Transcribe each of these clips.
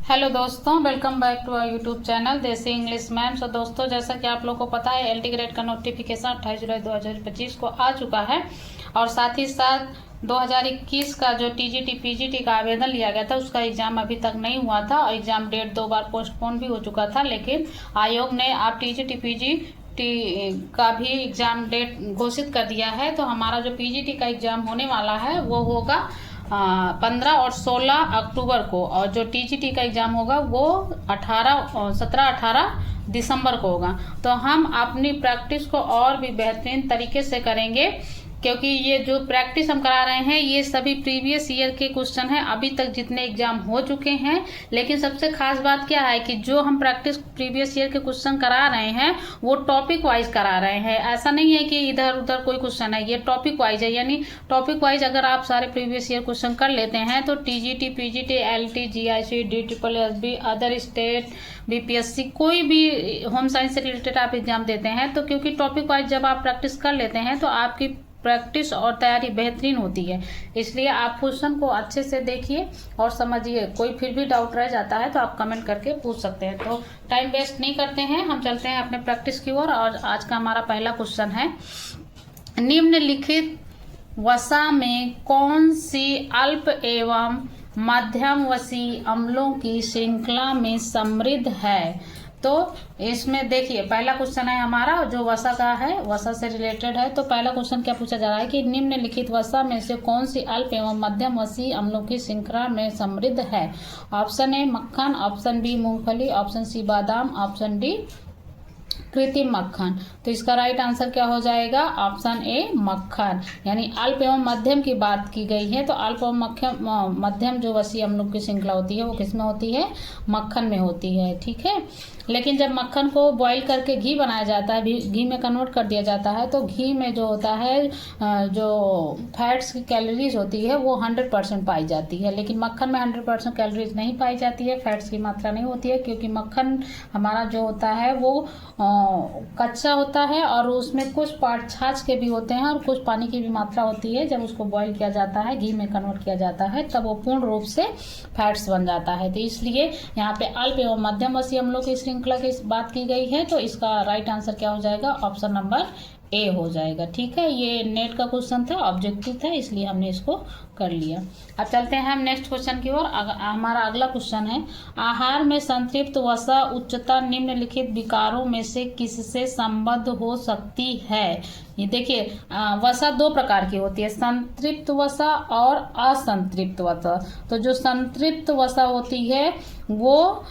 Hello दोस्तों, welcome back to our YouTube channel Desi English ma'am. So दोस्तों, जैसा कि आप लोगों को पता है एलटी ग्रेड का नोटिफिकेशन 28 जुलाई 2025 को आ चुका है और साथ ही साथ 2021 का जो टीजीटी पीजीटी का आवेदन लिया गया था उसका एग्जाम अभी तक नहीं हुआ था और एग्जाम डेट 2 बार पोस्टपोन भी हो चुका था। लेकिन आयोग ने आप टीजीटी पीजीटी का भी एग्जाम डेट घोषित कर दिया है। तो हमारा जो पीजीटी का एग्जाम होने वाला है वो होगा 15 और 16 अक्टूबर को, और जो टीजीटी का एग्जाम होगा वो 17-18 दिसंबर को होगा। तो हम अपनी प्रैक्टिस को और भी बेहतरीन तरीके से करेंगे, क्योंकि ये जो प्रैक्टिस हम करा रहे हैं ये सभी प्रीवियस ईयर के क्वेश्चन हैं, अभी तक जितने एग्जाम हो चुके हैं। लेकिन सबसे खास बात क्या है कि जो हम प्रैक्टिस प्रीवियस ईयर के क्वेश्चन करा रहे हैं वो टॉपिक वाइज करा रहे हैं। ऐसा नहीं है कि इधर उधर कोई क्वेश्चन है, ये टॉपिक वाइज है। यानी टॉपिक वाइज अगर आप सारे प्रीवियस ईयर क्वेश्चन कर लेते हैं तो TGT PGT LT GIC DSSB other state BPSC कोई भी होम साइंस से रिलेटेड आप एग्जाम देते हैं तो क्योंकि टॉपिक वाइज जब आप प्रैक्टिस कर लेते हैं तो आपकी प्रैक्टिस और तैयारी बेहतरीन होती है। इसलिए आप क्वेश्चन को अच्छे से देखिए और समझिए। कोई फिर भी डाउट रह जाता है तो आप कमेंट करके पूछ सकते हैं। तो टाइम वेस्ट नहीं करते हैं, हम चलते हैं अपने प्रैक्टिस की ओर। और आज का हमारा पहला क्वेश्चन है, निम्नलिखित वसा में कौन सी अल्प एवं मध्यम वसीय अम्लों की श्रृंखला में समृद्ध है। तो इसमें देखिए पहला क्वेश्चन है हमारा जो वसा का है, वसा से रिलेटेड है। तो पहला क्वेश्चन क्या पूछा जा रहा है कि निम्नलिखित वसा में से कौन सी अल्प एवं मध्यम वसीय अम्लों की श्रृंखला में समृद्ध है। ऑप्शन ए मक्खन, ऑप्शन बी मूंगफली, ऑप्शन सी बादाम, ऑप्शन डी कृत्रिम मक्खन। तो इसका राइट आंसर क्या हो जाएगा, ऑप्शन ए मक्खन। यानी अल्प एवं मध्यम की बात की गई है तो अल्प एवं मध्यम जो वसीय अम्लों की श्रृंखला होती है वो किसमें होती है, मक्खन में होती है। ठीक है। लेकिन जब मक्खन को बॉईल करके घी बनाया जाता है, घी में कन्वर्ट कर दिया जाता है, तो घी में जो होता है जो फैट्स की कैलोरीज होती है वो 100% पाई जाती है। लेकिन मक्खन में 100% कैलोरीज नहीं पाई जाती है, फैट्स की मात्रा नहीं होती है, क्योंकि मक्खन हमारा जो होता है वो कच्चा होता है और उसमें कुछ पार्ट छाछ के भी होते हैं और कुछ पानी की भी मात्रा होती है। जब उसको बॉईल किया जाता है, घी में कन्वर्ट किया जाता है, तब वो पूर्ण रूप से फैट्स बन जाता है। तो इसलिए यहाँ पे अल्प एवं मध्यम वसीय अम्लों की श्रृंखला की बात की गई है। तो इसका राइट आंसर क्या हो जाएगा, ऑप्शन नंबर ए हो जाएगा। ठीक है। ये नेट का क्वेश्चन था, ऑब्जेक्टिव था, इसलिए हमने इसको कर लिया। अब चलते हैं हम नेक्स्ट क्वेश्चन की ओर। हमारा अगला क्वेश्चन है, आहार में संतृप्त वसा उच्चता निम्नलिखित विकारों में से किससे संबद्ध हो सकती है। ये देखिए वसा दो प्रकार की होती है, संतृप्त वसा और असंतृप्त वसा। तो जो संतृप्त वसा होती है वो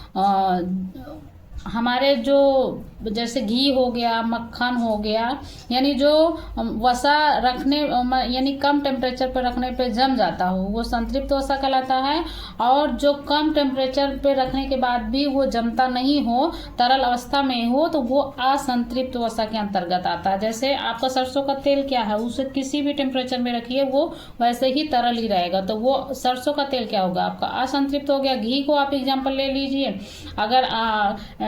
हमारे जो जैसे घी हो गया, मक्खन हो गया, यानी जो वसा रखने यानी कम टेम्परेचर पर रखने पे जम जाता हो वो संतृप्त वसा कहलाता है। और जो कम टेम्परेचर पे रखने के बाद भी वो जमता नहीं हो, तरल अवस्था में हो, तो वो असंतृप्त वसा के अंतर्गत आता है। जैसे आपका सरसों का तेल क्या है, उसे किसी भी टेम्परेचर में रखिए वो वैसे ही तरल ही रहेगा, तो वो सरसों का तेल क्या होगा, आपका असंतृप्त हो गया। घी को आप एग्जाम्पल ले लीजिए, अगर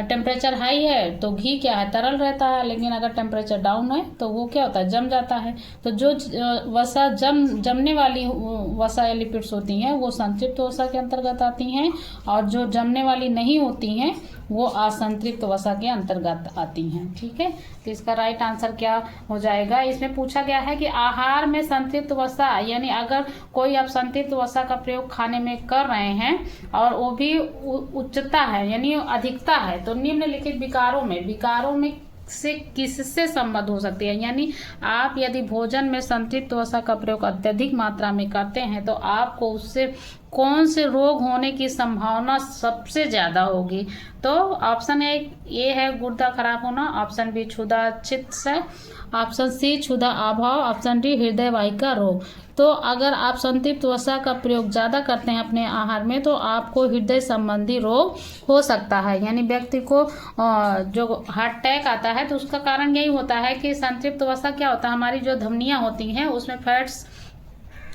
टेम्परेचर हाई है तो घी क्या है, तरल रहता है, लेकिन अगर टेम्परेचर डाउन है तो वो क्या होता है, जम जाता है। तो जो वसा जमने वाली वसा या लिपिड्स होती हैं वो संतृप्त वसा के अंतर्गत आती हैं, और जो जमने वाली नहीं होती हैं वो असंतृप्त वसा के अंतर्गत आती हैं। ठीक है। तो इसका राइट आंसर क्या हो जाएगा, इसमें पूछा गया है कि आहार में संतृप्त वसा, यानी अगर कोई आप संतृप्त वसा का प्रयोग खाने में कर रहे हैं और वो भी उच्चता है यानी अधिकता है, तो निम्नलिखित विकारों में से किससे संबद्ध हो सकती है। यानी आप यदि भोजन में संतृप्त वसा का प्रयोग अत्यधिक मात्रा में करते हैं तो आपको उससे कौन से रोग होने की संभावना सबसे ज्यादा होगी। तो ऑप्शन ए है गुर्दा खराब होना, ऑप्शन बी क्षुधा चित्त, ऑप्शन सी क्षुधा अभाव, ऑप्शन डी हृदय वाहिका रोग। तो अगर आप संतृप्त वसा का प्रयोग ज़्यादा करते हैं अपने आहार में तो आपको हृदय संबंधी रोग हो सकता है। यानी व्यक्ति को जो हार्ट अटैक आता है तो उसका कारण यही होता है कि संतृप्त वसा क्या होता है, हमारी जो धमनियाँ होती हैं उसमें फैट्स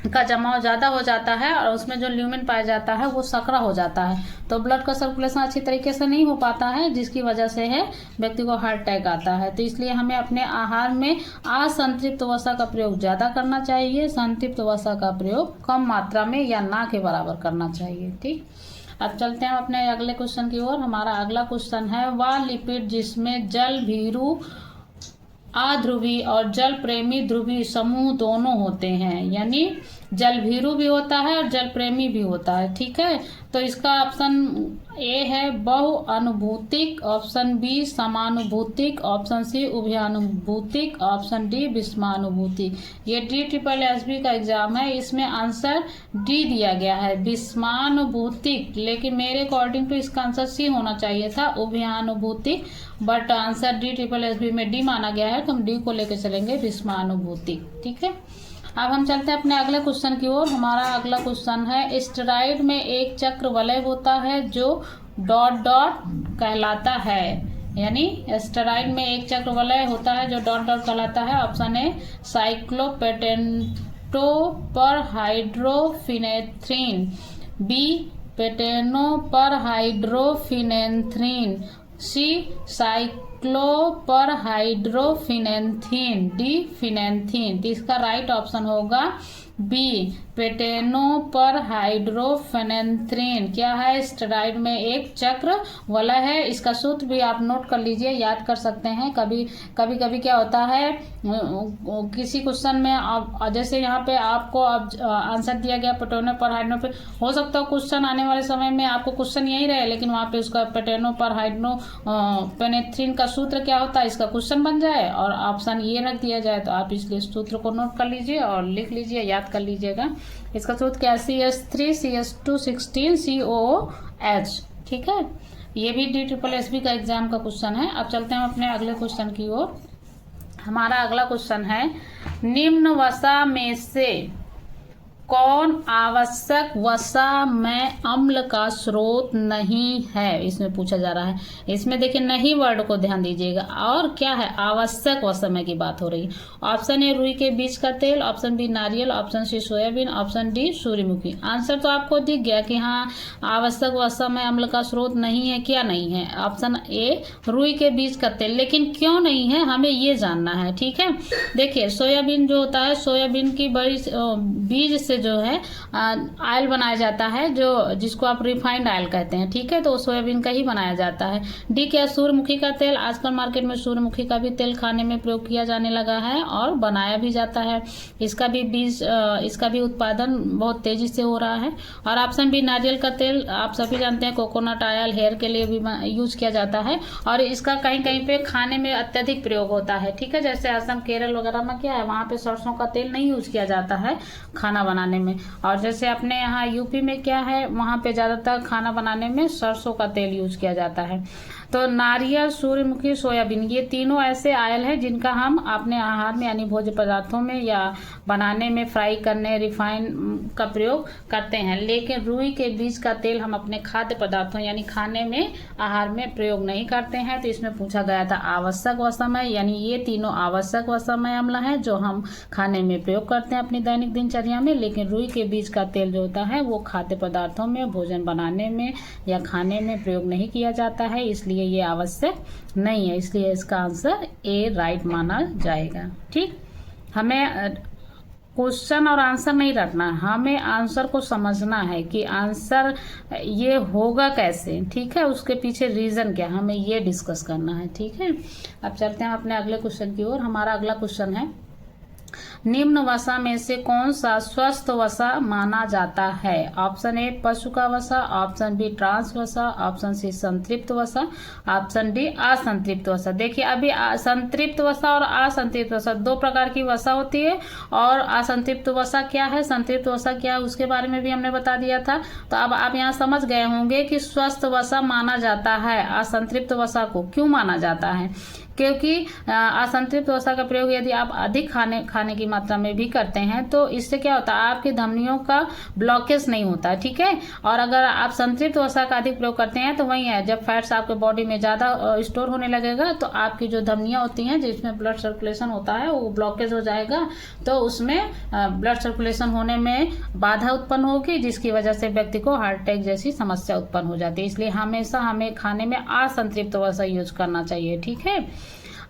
का जमाव ज़्यादा हो जाता है और उसमें जो ल्यूमिन पाया जाता है वो सकरा हो जाता है, तो ब्लड का सर्कुलेशन अच्छी तरीके से नहीं हो पाता है, जिसकी वजह से है व्यक्ति को हार्ट अटैक आता है। तो इसलिए हमें अपने आहार में असंतृप्त वसा का प्रयोग ज़्यादा करना चाहिए, संतृप्त वसा का प्रयोग कम मात्रा में या ना के बराबर करना चाहिए। ठीक। अब चलते हैं अपने अगले क्वेश्चन की ओर। हमारा अगला क्वेश्चन है, वह लिपिड जिसमें जल भीरू अध्रुवी और जल प्रेमी ध्रुवी समूह दोनों होते हैं, यानी जल भीरू भी होता है और जल प्रेमी भी होता है। ठीक है, तो इसका ऑप्शन ए है बहुअनुभूतिक, ऑप्शन बी समानुभूतिक, ऑप्शन सी उभयानुभूतिक, ऑप्शन डी विषमानुभूतिक। ये DSSB का एग्जाम है, इसमें आंसर डी दिया गया है विषमानुभूतिक, लेकिन मेरे अकॉर्डिंग टू इसका आंसर सी होना चाहिए था उभयानुभूतिक, बट आंसर DSSB में डी माना गया है, तो हम डी को लेकर चलेंगे विषमानुभूतिक। ठीक है, अब हम चलते हैं अपने अगले क्वेश्चन की ओर। हमारा अगला क्वेश्चन है, स्टेरॉइड में एक चक्र वलय होता है जो डॉट डॉट कहलाता है, यानी स्टेरॉइड में एक चक्र वलय होता है जो डॉट डॉट कहलाता है। Option A cyclopentanoperhydrophenanthrene, B pentanoperhydrophenanthrene, C cycloperhydrophenanthrene, D phenanthrene. तो इसका राइट ऑप्शन होगा बी पेटेनोपरहाइड्रोफिनेथ्रीन। क्या है, स्टेरॉइड में एक चक्र वलय है। इसका सूत्र भी आप नोट कर लीजिए, याद कर सकते हैं। कभी कभी क्या होता है, किसी क्वेश्चन में आप जैसे यहाँ पे आपको आंसर दिया गया पेटेनोपरहाइड्रो, हो सकता है क्वेश्चन आने वाले समय में आपको क्वेश्चन यही रहे, लेकिन वहाँ पे उसका पेटेनोपरहाइड्रोफिनेथ्रीन का सूत्र क्या होता है, इसका क्वेश्चन बन जाए और ऑप्शन ये रख दिया जाए। तो आप इसलिए सूत्र को नोट कर लीजिए और लिख लीजिए, याद कर लीजिएगा। इसका सूत्र क्या है, CH3 CH2 16 COOH। ठीक है, ये भी DSSB का एग्जाम का क्वेश्चन है। अब चलते हैं अपने अगले क्वेश्चन की ओर। हमारा अगला क्वेश्चन है, निम्न वसा में से कौन आवश्यक वसा में अम्ल का स्रोत नहीं है, इसमें पूछा जा रहा है। इसमें देखिए नहीं वर्ड को ध्यान दीजिएगा, और क्या है, आवश्यक वसा में की बात हो रही है। ऑप्शन ए रुई के बीज का तेल, ऑप्शन बी नारियल, option C soybean, option D सूर्यमुखी। आंसर तो आपको दिख गया कि हाँ आवश्यक वसा में अम्ल का स्रोत नहीं है। क्या नहीं है, ऑप्शन ए रुई के बीज का तेल। लेकिन क्यों नहीं है हमें ये जानना है। ठीक है, देखिए सोयाबीन जो होता है, सोयाबीन की बड़ी बीज से जो है ऑयल बनाया जाता है, जो जिसको आप रिफाइंड ऑयल कहते हैं। ठीक है, तो सोयाबीन का ही बनाया जाता है। डी क्या, सूर्यमुखी का तेल। आजकल मार्केट में सूर्यमुखी का भी तेल खाने में प्रयोग किया जाने लगा है और बनाया भी जाता है। इसका भी बीज, इसका भी उत्पादन बहुत तेजी से हो रहा है। और ऑप्शन बी नारियल का तेल, आप सभी जानते हैं कोकोनट ऑयल हेयर के लिए भी यूज किया जाता है और इसका कहीं कहीं पे खाने में अत्यधिक प्रयोग होता है। ठीक है, जैसे असम केरल वगैरह में क्या है, वहाँ पे सरसों का तेल नहीं यूज किया जाता है खाना बनाने में। और जैसे अपने यहाँ यूपी में क्या है, वहाँ पे ज़्यादातर खाना बनाने में सरसों का तेल यूज किया जाता है। तो नारियल, सूर्यमुखी, सोयाबीन, ये तीनों ऐसे ऑयल हैं जिनका हम अपने आहार में यानी भोज्य पदार्थों में या बनाने में, फ्राई करने, रिफाइन का प्रयोग करते हैं। लेकिन रुई के बीज का तेल हम अपने खाद्य पदार्थों यानी खाने में, आहार में प्रयोग नहीं करते हैं। तो इसमें पूछा गया था आवश्यक वसमय, यानी ये तीनों आवश्यक वसमय अम्ल हैं जो हम खाने में प्रयोग करते हैं अपनी दैनिक दिनचर्या में। लेकिन रुई के बीज का तेल जो होता है वो खाद्य पदार्थों में, भोजन बनाने में या खाने में प्रयोग नहीं किया जाता है, इसलिए ये आवश्यक नहीं है। इसलिए इसका आंसर ए राइट माना जाएगा। ठीक, हमें क्वेश्चन और आंसर नहीं रखना, हमें आंसर को समझना है कि आंसर ये होगा कैसे। ठीक है, उसके पीछे रीजन क्या, हमें ये डिस्कस करना है। ठीक है, अब चलते हैं अपने अगले क्वेश्चन की ओर। हमारा अगला क्वेश्चन है, निम्न वसा में से कौन सा स्वस्थ वसा माना जाता है। ऑप्शन ए पशु का वसा, ऑप्शन बी ट्रांस वसा, ऑप्शन सी संतृप्त वसा, ऑप्शन डी असंतृप्त वसा। देखिए अभी संतृप्त वसा और असंतृप्त वसा दो प्रकार की वसा होती है। और असंतृप्त वसा क्या है, संतृप्त वसा क्या है, उसके बारे में भी हमने बता दिया था। तो अब आप यहाँ समझ गए होंगे कि स्वस्थ वसा माना जाता है असंतृप्त वसा को। क्यों माना जाता है, क्योंकि असंतृप्त वसा का प्रयोग यदि आप अधिक खाने की मात्रा में भी करते हैं तो इससे क्या होता है, आपकी धमनियों का ब्लॉकेज नहीं होता है। ठीक है, और अगर आप संतृप्त वसा का अधिक प्रयोग करते हैं तो वही है, जब फैट्स आपके बॉडी में ज़्यादा स्टोर होने लगेगा तो आपकी जो धमनियाँ होती हैं जिसमें ब्लड सर्कुलेशन होता है वो ब्लॉकेज हो जाएगा, तो उसमें ब्लड सर्कुलेशन होने में बाधा उत्पन्न होगी, जिसकी वजह से व्यक्ति को हार्ट अटैक जैसी समस्या उत्पन्न हो जाती है। इसलिए हमेशा हमें खाने में असंतृप्त वसा यूज करना चाहिए। ठीक है,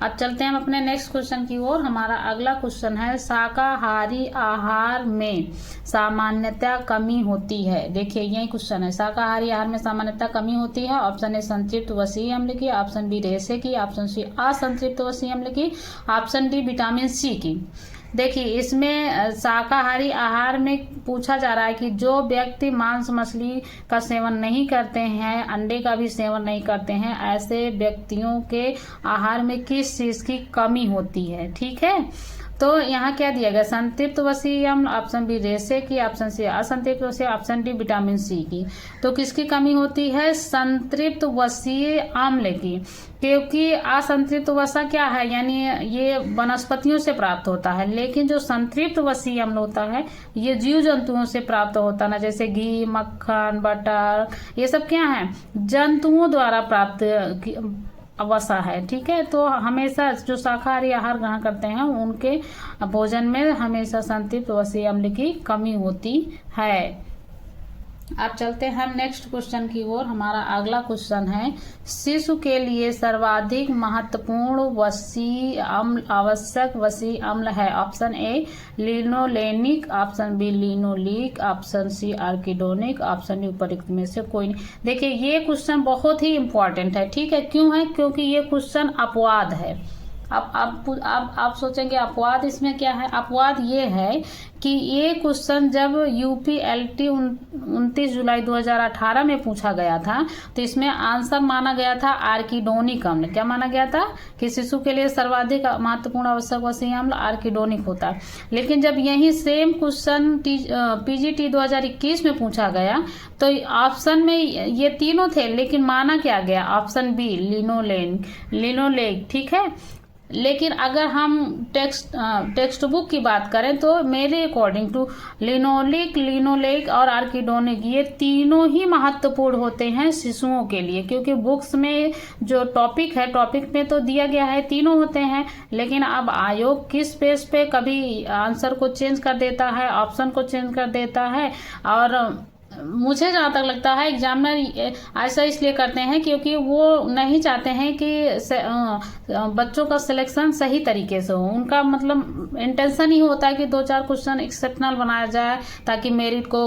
अब चलते हैं हम अपने नेक्स्ट क्वेश्चन की ओर। हमारा अगला क्वेश्चन है, शाकाहारी आहार में सामान्यतः कमी होती है। देखिए यही क्वेश्चन है, शाकाहारी आहार में सामान्यतः कमी होती है। ऑप्शन ए संतृप्त वसीय अम्ल की, ऑप्शन बी रेशे की, ऑप्शन सी असंतृप्त वसीय अम्ल की, ऑप्शन डी विटामिन सी की। देखिए इसमें शाकाहारी आहार में पूछा जा रहा है कि जो व्यक्ति मांस मछली का सेवन नहीं करते हैं, अंडे का भी सेवन नहीं करते हैं, ऐसे व्यक्तियों के आहार में किस चीज की कमी होती है। ठीक है, तो यहाँ क्या दिया गया, संतृप्त वसीय अम्ल, ऑप्शन बी रेशे की, ऑप्शन सी असंतृप्त वसीय, ऑप्शन डी विटामिन सी की। तो किसकी कमी होती है, संतृप्त वसीय अम्ल की, क्योंकि असंतृप्त वसा क्या है, यानी ये वनस्पतियों से प्राप्त होता है, लेकिन जो संतृप्त वसीय अम्ल होता है ये जीव जंतुओं से प्राप्त होता है ना, जैसे घी, मक्खन, बटर, ये सब क्या है, जंतुओं द्वारा प्राप्त वसा है। ठीक है, तो हमेशा जो शाकाहारी आहार ग्रहण करते हैं उनके भोजन में हमेशा संतृप्त वसीय अम्ल की कमी होती है। अब चलते हैं हम नेक्स्ट क्वेश्चन की ओर। हमारा अगला क्वेश्चन है, शिशु के लिए सर्वाधिक महत्वपूर्ण वसीय अम्ल आवश्यक वसीय अम्ल है। Option A linolenic, option B linoleic, option C arachidonic, option D उपरोक्त में से कोई नहीं। देखिए ये क्वेश्चन बहुत ही इंपॉर्टेंट है। ठीक है, क्यों है, क्योंकि ये क्वेश्चन अपवाद है। अब आप सोचेंगे अपवाद इसमें क्या है, अपवाद ये है कि ये क्वेश्चन जब यूपीएलटी 29 जुलाई 2018 में पूछा गया था तो इसमें आंसर माना गया था आर्किडोनिक अम्ल। क्या माना गया था कि शिशु के लिए सर्वाधिक महत्वपूर्ण आवश्यक वसीय अम्ल आर्किडोनिक होता है। लेकिन जब यही सेम क्वेश्चन पीजीटी 2021 में पूछा गया तो ऑप्शन में ये तीनों थे, लेकिन माना क्या गया, ऑप्शन बी लिनोलेक। ठीक है, लेकिन अगर हम टेक्स्ट बुक की बात करें तो मेरे अकॉर्डिंग टू लिनोलेक और आर्किडोनिक ये तीनों ही महत्वपूर्ण होते हैं शिशुओं के लिए, क्योंकि बुक्स में जो टॉपिक है, टॉपिक में तो दिया गया है तीनों होते हैं, लेकिन अब आयोग किस बेस पे कभी आंसर को चेंज कर देता है, ऑप्शन को चेंज कर देता है। और मुझे जहाँ तक लगता है एग्जामिनर ऐसा इसलिए करते हैं क्योंकि वो नहीं चाहते हैं कि बच्चों का सिलेक्शन सही तरीके से हो। उनका मतलब इंटेंशन ही होता है कि 2-4 क्वेश्चन एक्सेप्शनल बनाया जाए ताकि मेरिट को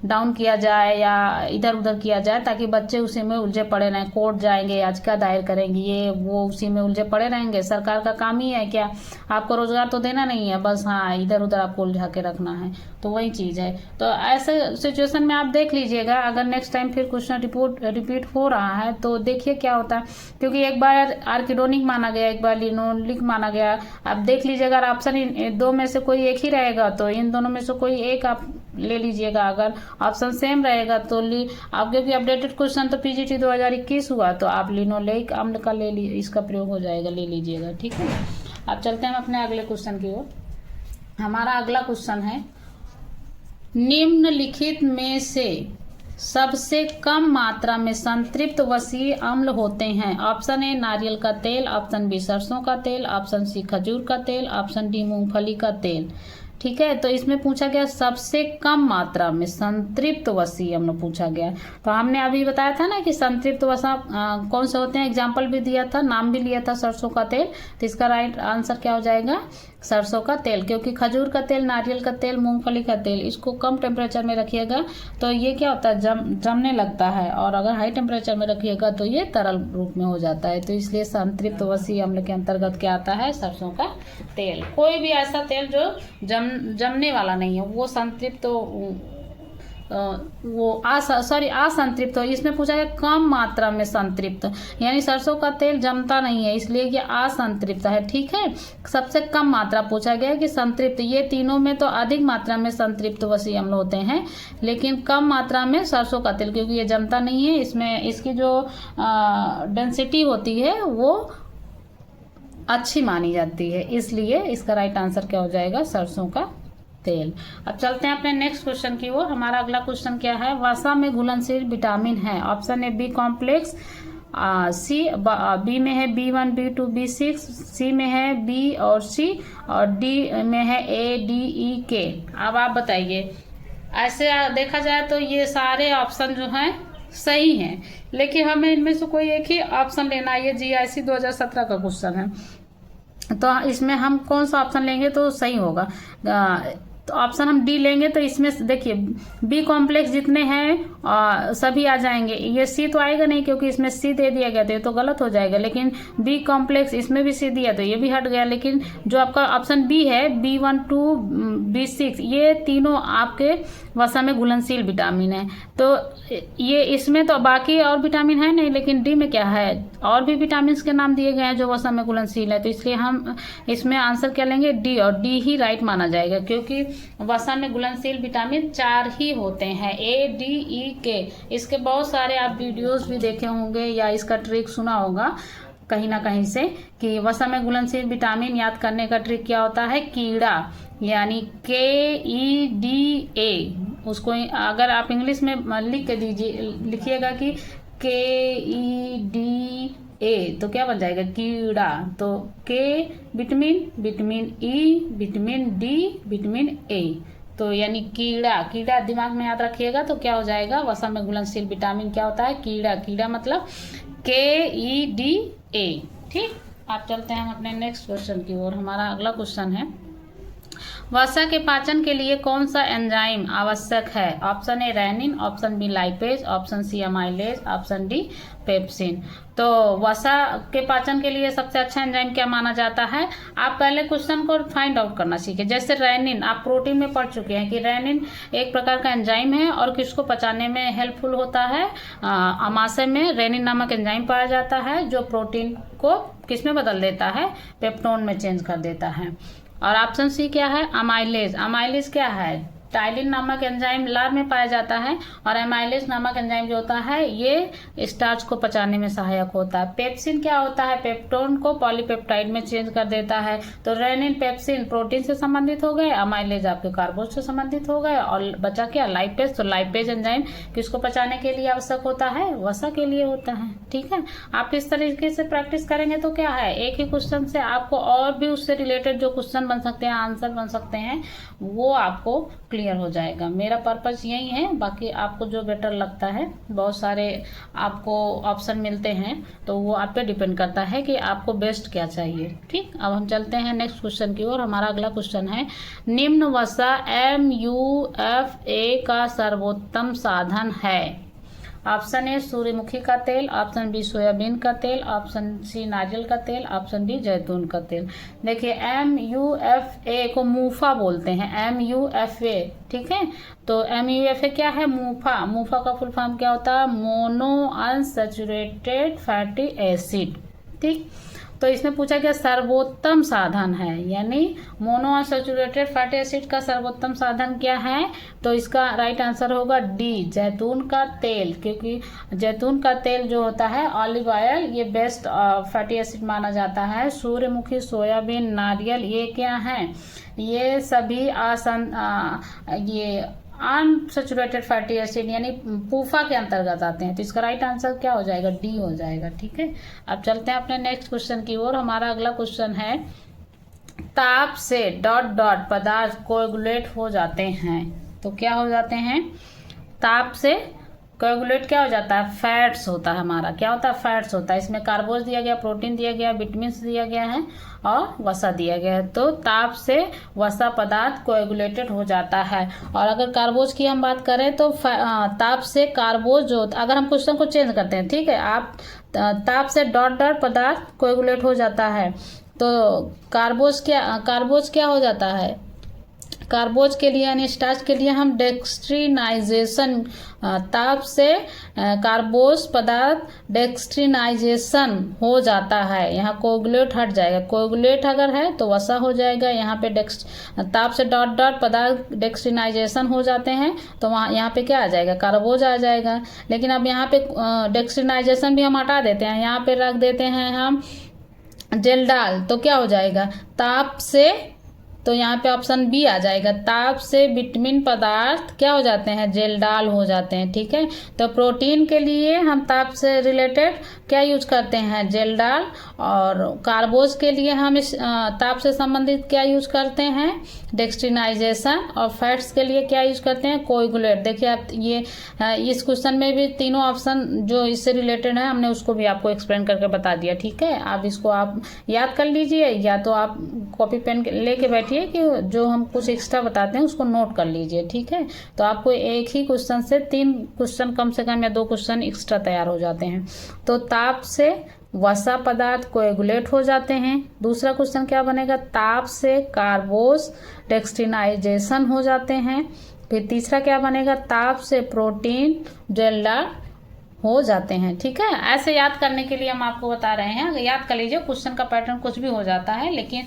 डाउन किया जाए या इधर उधर किया जाए, ताकि बच्चे उसी में उलझे पड़े रहें, कोर्ट जाएंगे, याचिका दायर करेंगे, ये वो उसी में उलझे पड़े रहेंगे। सरकार का काम ही है क्या, आपको रोजगार तो देना नहीं है, बस हाँ इधर उधर आपको उलझा के रखना है, तो वही चीज है। तो ऐसे सिचुएशन में आप देख लीजिएगा, अगर नेक्स्ट टाइम फिर क्वेश्चन रिपीट हो रहा है तो देखिए क्या होता है, क्योंकि एक बार आर्किडोनिक माना गया, एक बार लिनोलिक माना गया। आप देख लीजिएगा, अगर ऑप्शन दो में से कोई एक ही रहेगा तो इन दोनों में से कोई एक आप ले लीजिएगा। अगर ऑप्शन सेम रहेगा तो आप, क्योंकि अपडेटेड क्वेश्चन तो पीजीटी 2021 हुआ, तो आप लिनोलेक अम्ल का ले लीजिए, इसका प्रयोग हो जाएगा, ले लीजिएगा। ठीक है, अब चलते हैं अपने अगले क्वेश्चन की ओर। हमारा अगला क्वेश्चन है, निम्नलिखित में से सबसे कम मात्रा में संतृप्त वसीय अम्ल होते हैं। ऑप्शन ए नारियल का तेल, ऑप्शन बी सरसों का तेल, ऑप्शन सी खजूर का तेल, ऑप्शन डी मूंगफली का तेल। ठीक है, तो इसमें पूछा गया सबसे कम मात्रा में संतृप्त वसीय अम्ल पूछा गया। तो हमने अभी बताया था ना कि संतृप्त वसा कौन से होते हैं, एग्जाम्पल भी दिया था, नाम भी लिया था, सरसों का तेल। तो इसका राइट आंसर क्या हो जाएगा, सरसों का तेल, क्योंकि खजूर का तेल, नारियल का तेल, मूंगफली का तेल, इसको कम टेम्परेचर में रखिएगा तो ये क्या होता है, जमने लगता है, और अगर हाई टेम्परेचर में रखिएगा तो ये तरल रूप में हो जाता है। तो इसलिए संतृप्त वसीय अम्ल के अंतर्गत क्या आता है, सरसों का तेल। कोई भी ऐसा तेल जो जमने वाला नहीं है वो संतृप्त असंतृप्त हो। इसमें पूछा गया कम मात्रा में संतृप्त, यानी सरसों का तेल जमता नहीं है, इसलिए ये असंतृप्त है। ठीक है, सबसे कम मात्रा पूछा गया कि संतृप्त, ये तीनों में तो अधिक मात्रा में संतृप्त वसीय अम्ल होते हैं, लेकिन कम मात्रा में सरसों का तेल, क्योंकि ये जमता नहीं है, इसमें इसकी जो डेंसिटी होती है वो अच्छी मानी जाती है, इसलिए इसका राइट आंसर क्या हो जाएगा, सरसों का तेल। अब चलते हैं अपने नेक्स्ट क्वेश्चन की ओर। हमारा अगला क्वेश्चन क्या है, वसा में घुलनशील विटामिन है। Option A B complex, C B में है B1 B2 B6, सी में है बी और सी, और डी में है A D E K। अब आप बताइए, ऐसे देखा जाए तो ये सारे ऑप्शन जो हैं सही हैं, लेकिन हमें इनमें से कोई एक ही ऑप्शन लेना है। ये GIC 2017 का क्वेश्चन है, तो इसमें हम कौन सा ऑप्शन लेंगे तो सही होगा। तो ऑप्शन हम डी लेंगे, तो इसमें देखिए बी कॉम्प्लेक्स जितने हैं सभी आ जाएंगे। ये सी तो आएगा नहीं क्योंकि इसमें सी दे दिया गया, तो ये तो गलत हो जाएगा। लेकिन बी कॉम्प्लेक्स इसमें भी सी दिया तो ये भी हट गया। लेकिन जो आपका ऑप्शन बी है, B12 B6, ये तीनों आपके वसा में घुलनशील विटामिन है। तो ये इसमें तो बाकी और विटामिन है नहीं, लेकिन डी में क्या है, और भी विटामिन के नाम दिए गए हैं जो वसा में घुलनशील है। तो इसलिए हम इसमें आंसर क्या लेंगे, डी, और डी ही राइट माना जाएगा क्योंकि वसा में घुलनशील विटामिन 4 ही होते हैं, A, D, E, K। इसके बहुत सारे आप वीडियोस भी देखे होंगे या इसका ट्रिक सुना होगा कहीं ना कहीं से कि वसा में घुलनशील विटामिन याद करने का ट्रिक क्या होता है, कीड़ा, यानी KEDA। उसको अगर आप इंग्लिश में लिख के दीजिए, लिखिएगा कि KEDA, तो क्या बन जाएगा, कीड़ा। तो K vitamin, vitamin E, vitamin D, vitamin A, तो यानी कीड़ा। कीड़ा दिमाग में याद रखिएगा तो क्या हो जाएगा, वसा में घुलनशील विटामिन क्या होता है, कीड़ा। कीड़ा मतलब KEDA। ठीक, आप चलते हैं अपने नेक्स्ट क्वेश्चन की ओर। हमारा अगला क्वेश्चन है, वसा के पाचन के लिए कौन सा एंजाइम आवश्यक है। Option A rennin, option B lipase, option C amylase, option D pepsin. तो वसा के पाचन के लिए सबसे अच्छा एंजाइम क्या माना जाता है। आप पहले क्वेश्चन को फाइंड आउट करना सीखे। जैसे रेनिन, आप प्रोटीन में पढ़ चुके हैं कि रेनिन एक प्रकार का एंजाइम है और किसको पचाने में हेल्पफुल होता है, आमाशय में रेनिन नामक एंजाइम पाया जाता है जो प्रोटीन को किस में बदल देता है, पेप्टोन में चेंज कर देता है। और ऑप्शन सी क्या है, अमाइलेज। अमाइलेज क्या है, टाइलिन नामक एंजाइम लार में पाया जाता है और एमाइलेज नामक एंजाइम जो होता है ये स्टार्च को पचाने में सहायक होता है। पेप्सिन क्या होता है, पेप्टोन को पॉलीपेप्टाइड में चेंज कर देता है। तो रेनिन पेप्सिन प्रोटीन से संबंधित हो गए, अमाइलेज आपके कार्बोज से संबंधित हो गए, और बचा क्या, लाइपेज। तो लाइपेज एंजाइम किसको पचाने के लिए आवश्यक होता है, वसा के लिए होता है। ठीक है, आप इस तरीके से प्रैक्टिस करेंगे तो क्या है, एक ही क्वेश्चन से आपको और भी उससे रिलेटेड जो क्वेश्चन बन सकते हैं, आंसर बन सकते हैं, वो आपको क्लियर हो जाएगा। मेरा पर्पस यही है, बाकी आपको जो बेटर लगता है, बहुत सारे आपको ऑप्शन मिलते हैं तो वो आप पे डिपेंड करता है कि आपको बेस्ट क्या चाहिए। ठीक, अब हम चलते हैं नेक्स्ट क्वेश्चन की ओर। हमारा अगला क्वेश्चन है, निम्न वसा MUFA का सर्वोत्तम साधन है। ऑप्शन ए सूर्यमुखी का तेल, ऑप्शन बी सोयाबीन का तेल, ऑप्शन सी नारियल का तेल, ऑप्शन डी जैतून का तेल। देखिए MUFA को मूफा बोलते हैं, MUFA। ठीक है, तो MUFA क्या है, मूफा। मूफा का फुल फॉर्म क्या होता है, मोनो अनसैचुरेटेड फैटी एसिड। ठीक, तो इसमें पूछा गया सर्वोत्तम साधन है, यानी मोनो अनसैचुरेटेड फैटी एसिड का सर्वोत्तम साधन क्या है। तो इसका राइट आंसर होगा डी, जैतून का तेल। क्योंकि जैतून का तेल जो होता है, ऑलिव ऑयल, ये बेस्ट फैटी एसिड माना जाता है। सूर्यमुखी, सोयाबीन, नारियल, ये क्या है, ये सभी ये अनसैचुरेटेड फैटी एसिड यानी पूफा के अंतर्गत आते हैं। तो इसका राइट आंसर क्या हो जाएगा, डी हो जाएगा। ठीक है, अब चलते हैं अपने नेक्स्ट क्वेश्चन की ओर। हमारा अगला क्वेश्चन है, ताप से ... पदार्थ कोएगुलेट हो जाते हैं। तो क्या हो जाते हैं, ताप से कोएगुलेट क्या हो जाता है, फैट्स होता है हमारा। क्या होता है, फैट्स होता है। इसमें कार्बोज दिया गया, प्रोटीन दिया गया, विटामिन दिया गया है और वसा दिया गया है। तो ताप से वसा पदार्थ कोएगुलेटेड हो जाता है। और अगर कार्बोज की हम बात करें तो ताप से कार्बोज जो, अगर हम क्वेश्चन को चेंज करते हैं, ठीक है, आप ताप से ... पदार्थ कोएगुलेट हो जाता है। तो कार्बोज क्या हो जाता है, कार्बोज के लिए यानी स्टार्च के लिए हम डेक्सट्रीनाइजेशन, ताप से कार्बोज पदार्थ डेक्सट्रीनाइजेशन हो जाता है। यहाँ कोएगुलेट हट जाएगा, कोएगुलेट अगर है तो वसा हो जाएगा। यहाँ पे ताप से ... पदार्थ डेक्सट्रीनाइजेशन हो जाते हैं तो वहाँ यहाँ पे क्या आ जाएगा, कार्बोज आ जाएगा। लेकिन अब यहाँ पे डेक्सट्रीनाइजेशन भी हम हटा देते हैं, यहाँ पे रख देते हैं हम जेल्डाल। तो क्या हो जाएगा, ताप से तो यहाँ पे ऑप्शन बी आ जाएगा। ताप से विटामिन पदार्थ क्या हो जाते हैं, जेलडाल हो जाते हैं। ठीक है, तो प्रोटीन के लिए हम ताप से रिलेटेड क्या यूज करते हैं, जेलडाल। और कार्बोज के लिए हम इस ताप से संबंधित क्या यूज करते हैं, डेक्स्ट्रिनाइजेशन। और फैट्स के लिए क्या यूज करते हैं, कोएगुलेट। देखिए आप ये इस क्वेश्चन में भी तीनों ऑप्शन जो इससे रिलेटेड है हमने उसको भी आपको एक्सप्लेन करके बता दिया। ठीक है, आप इसको आप याद कर लीजिए, या तो आप कॉपी पेन लेके बैठिए कि जो हम कुछ एक्स्ट्रा बताते हैं उसको नोट कर लीजिए। ठीक है, तो आपको एक ही क्वेश्चन से 3 क्वेश्चन कम से कम या 2 क्वेश्चन एक्स्ट्रा तैयार हो जाते हैं। तो ताप से वसा पदार्थ कोएगुलेट हो जाते हैं। दूसरा क्वेश्चन क्या बनेगा, ताप से कार्बोज डेक्स्ट्रिनाइजेशन हो जाते हैं। फिर तीसरा क्या बनेगा, ताप से प्रोटीन जेलडाल हो जाते हैं। ठीक है, ऐसे याद करने के लिए हम आपको बता रहे हैं, अगर याद कर लीजिए क्वेश्चन का पैटर्न कुछ भी हो जाता है, लेकिन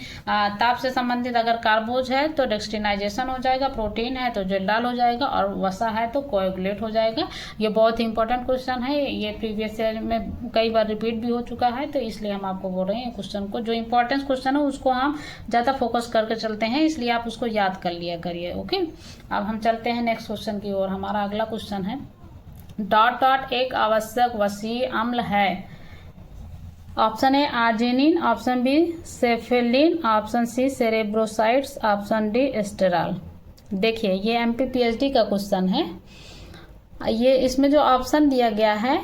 ताप से संबंधित अगर कार्बोज है तो डेक्स्ट्रिनाइजेशन हो जाएगा, प्रोटीन है तो जेलडाल हो जाएगा, और वसा है तो कोएगुलेट हो जाएगा। ये बहुत ही इंपॉर्टेंट क्वेश्चन है, ये प्रीवियस ईयर में कई बार रिपीट भी हो चुका है, तो इसलिए हम आपको बोल रहे हैं क्वेश्चन को, जो इंपॉर्टेंट क्वेश्चन है उसको हम ज़्यादा फोकस करके चलते हैं, इसलिए आप उसको याद कर लिया करिए। ओके, अब हम चलते हैं नेक्स्ट क्वेश्चन की ओर। हमारा अगला क्वेश्चन है, डॉट डॉट एक आवश्यक वसीय अम्ल है। Option A arginine, option B cephalin, option C cerebrosides, option D sterol. देखिए ये MPPHD का क्वेश्चन है। ये इसमें जो ऑप्शन दिया गया है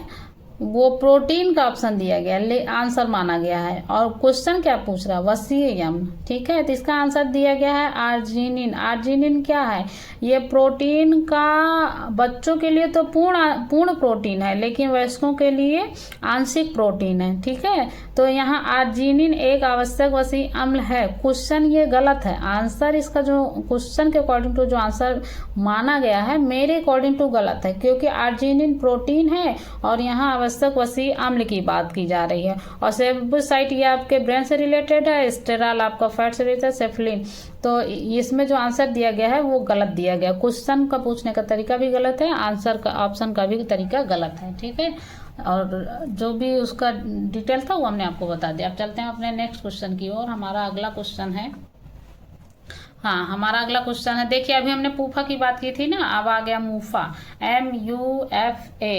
वो प्रोटीन का ऑप्शन दिया गया, आंसर माना गया है, और क्वेश्चन क्या पूछ रहा है, वसीय अम्ल। ठीक है, तो इसका आंसर दिया गया है आर्जिनिन। आर्जिनिन क्या है, ये प्रोटीन का बच्चों के लिए तो पूर्ण प्रोटीन है, लेकिन वयस्कों के लिए आंशिक प्रोटीन है। ठीक है, तो यहाँ आर्जिनिन एक आवश्यक वसीय अम्ल है। क्वेश्चन ये गलत है, आंसर इसका जो क्वेश्चन के अकॉर्डिंग टू जो आंसर माना गया है मेरे अकॉर्डिंग टू गलत है, क्योंकि आर्जिनिन प्रोटीन है और यहाँ आवश्यक वसीय अम्ल की बात की जा रही है। और सेरेब्रोसाइट ये आपके ब्रेन से रिलेटेड है, एस्टेरॉल आपका फैट से रिलेटेड है, सेफलिन। तो इसमें जो आंसर दिया गया है वो गलत दिया गया। क्वेश्चन का पूछने का तरीका भी गलत है, आंसर का ऑप्शन का भी तरीका गलत है। ठीक है, और जो भी उसका डिटेल था वो हमने आपको बता दिया। अब चलते हैं अपने नेक्स्ट क्वेश्चन की ओर। हमारा अगला क्वेश्चन है, हाँ हमारा अगला क्वेश्चन है, देखिए अभी हमने पूफा की बात की थी ना, अब आ गया मूफा, MUFA।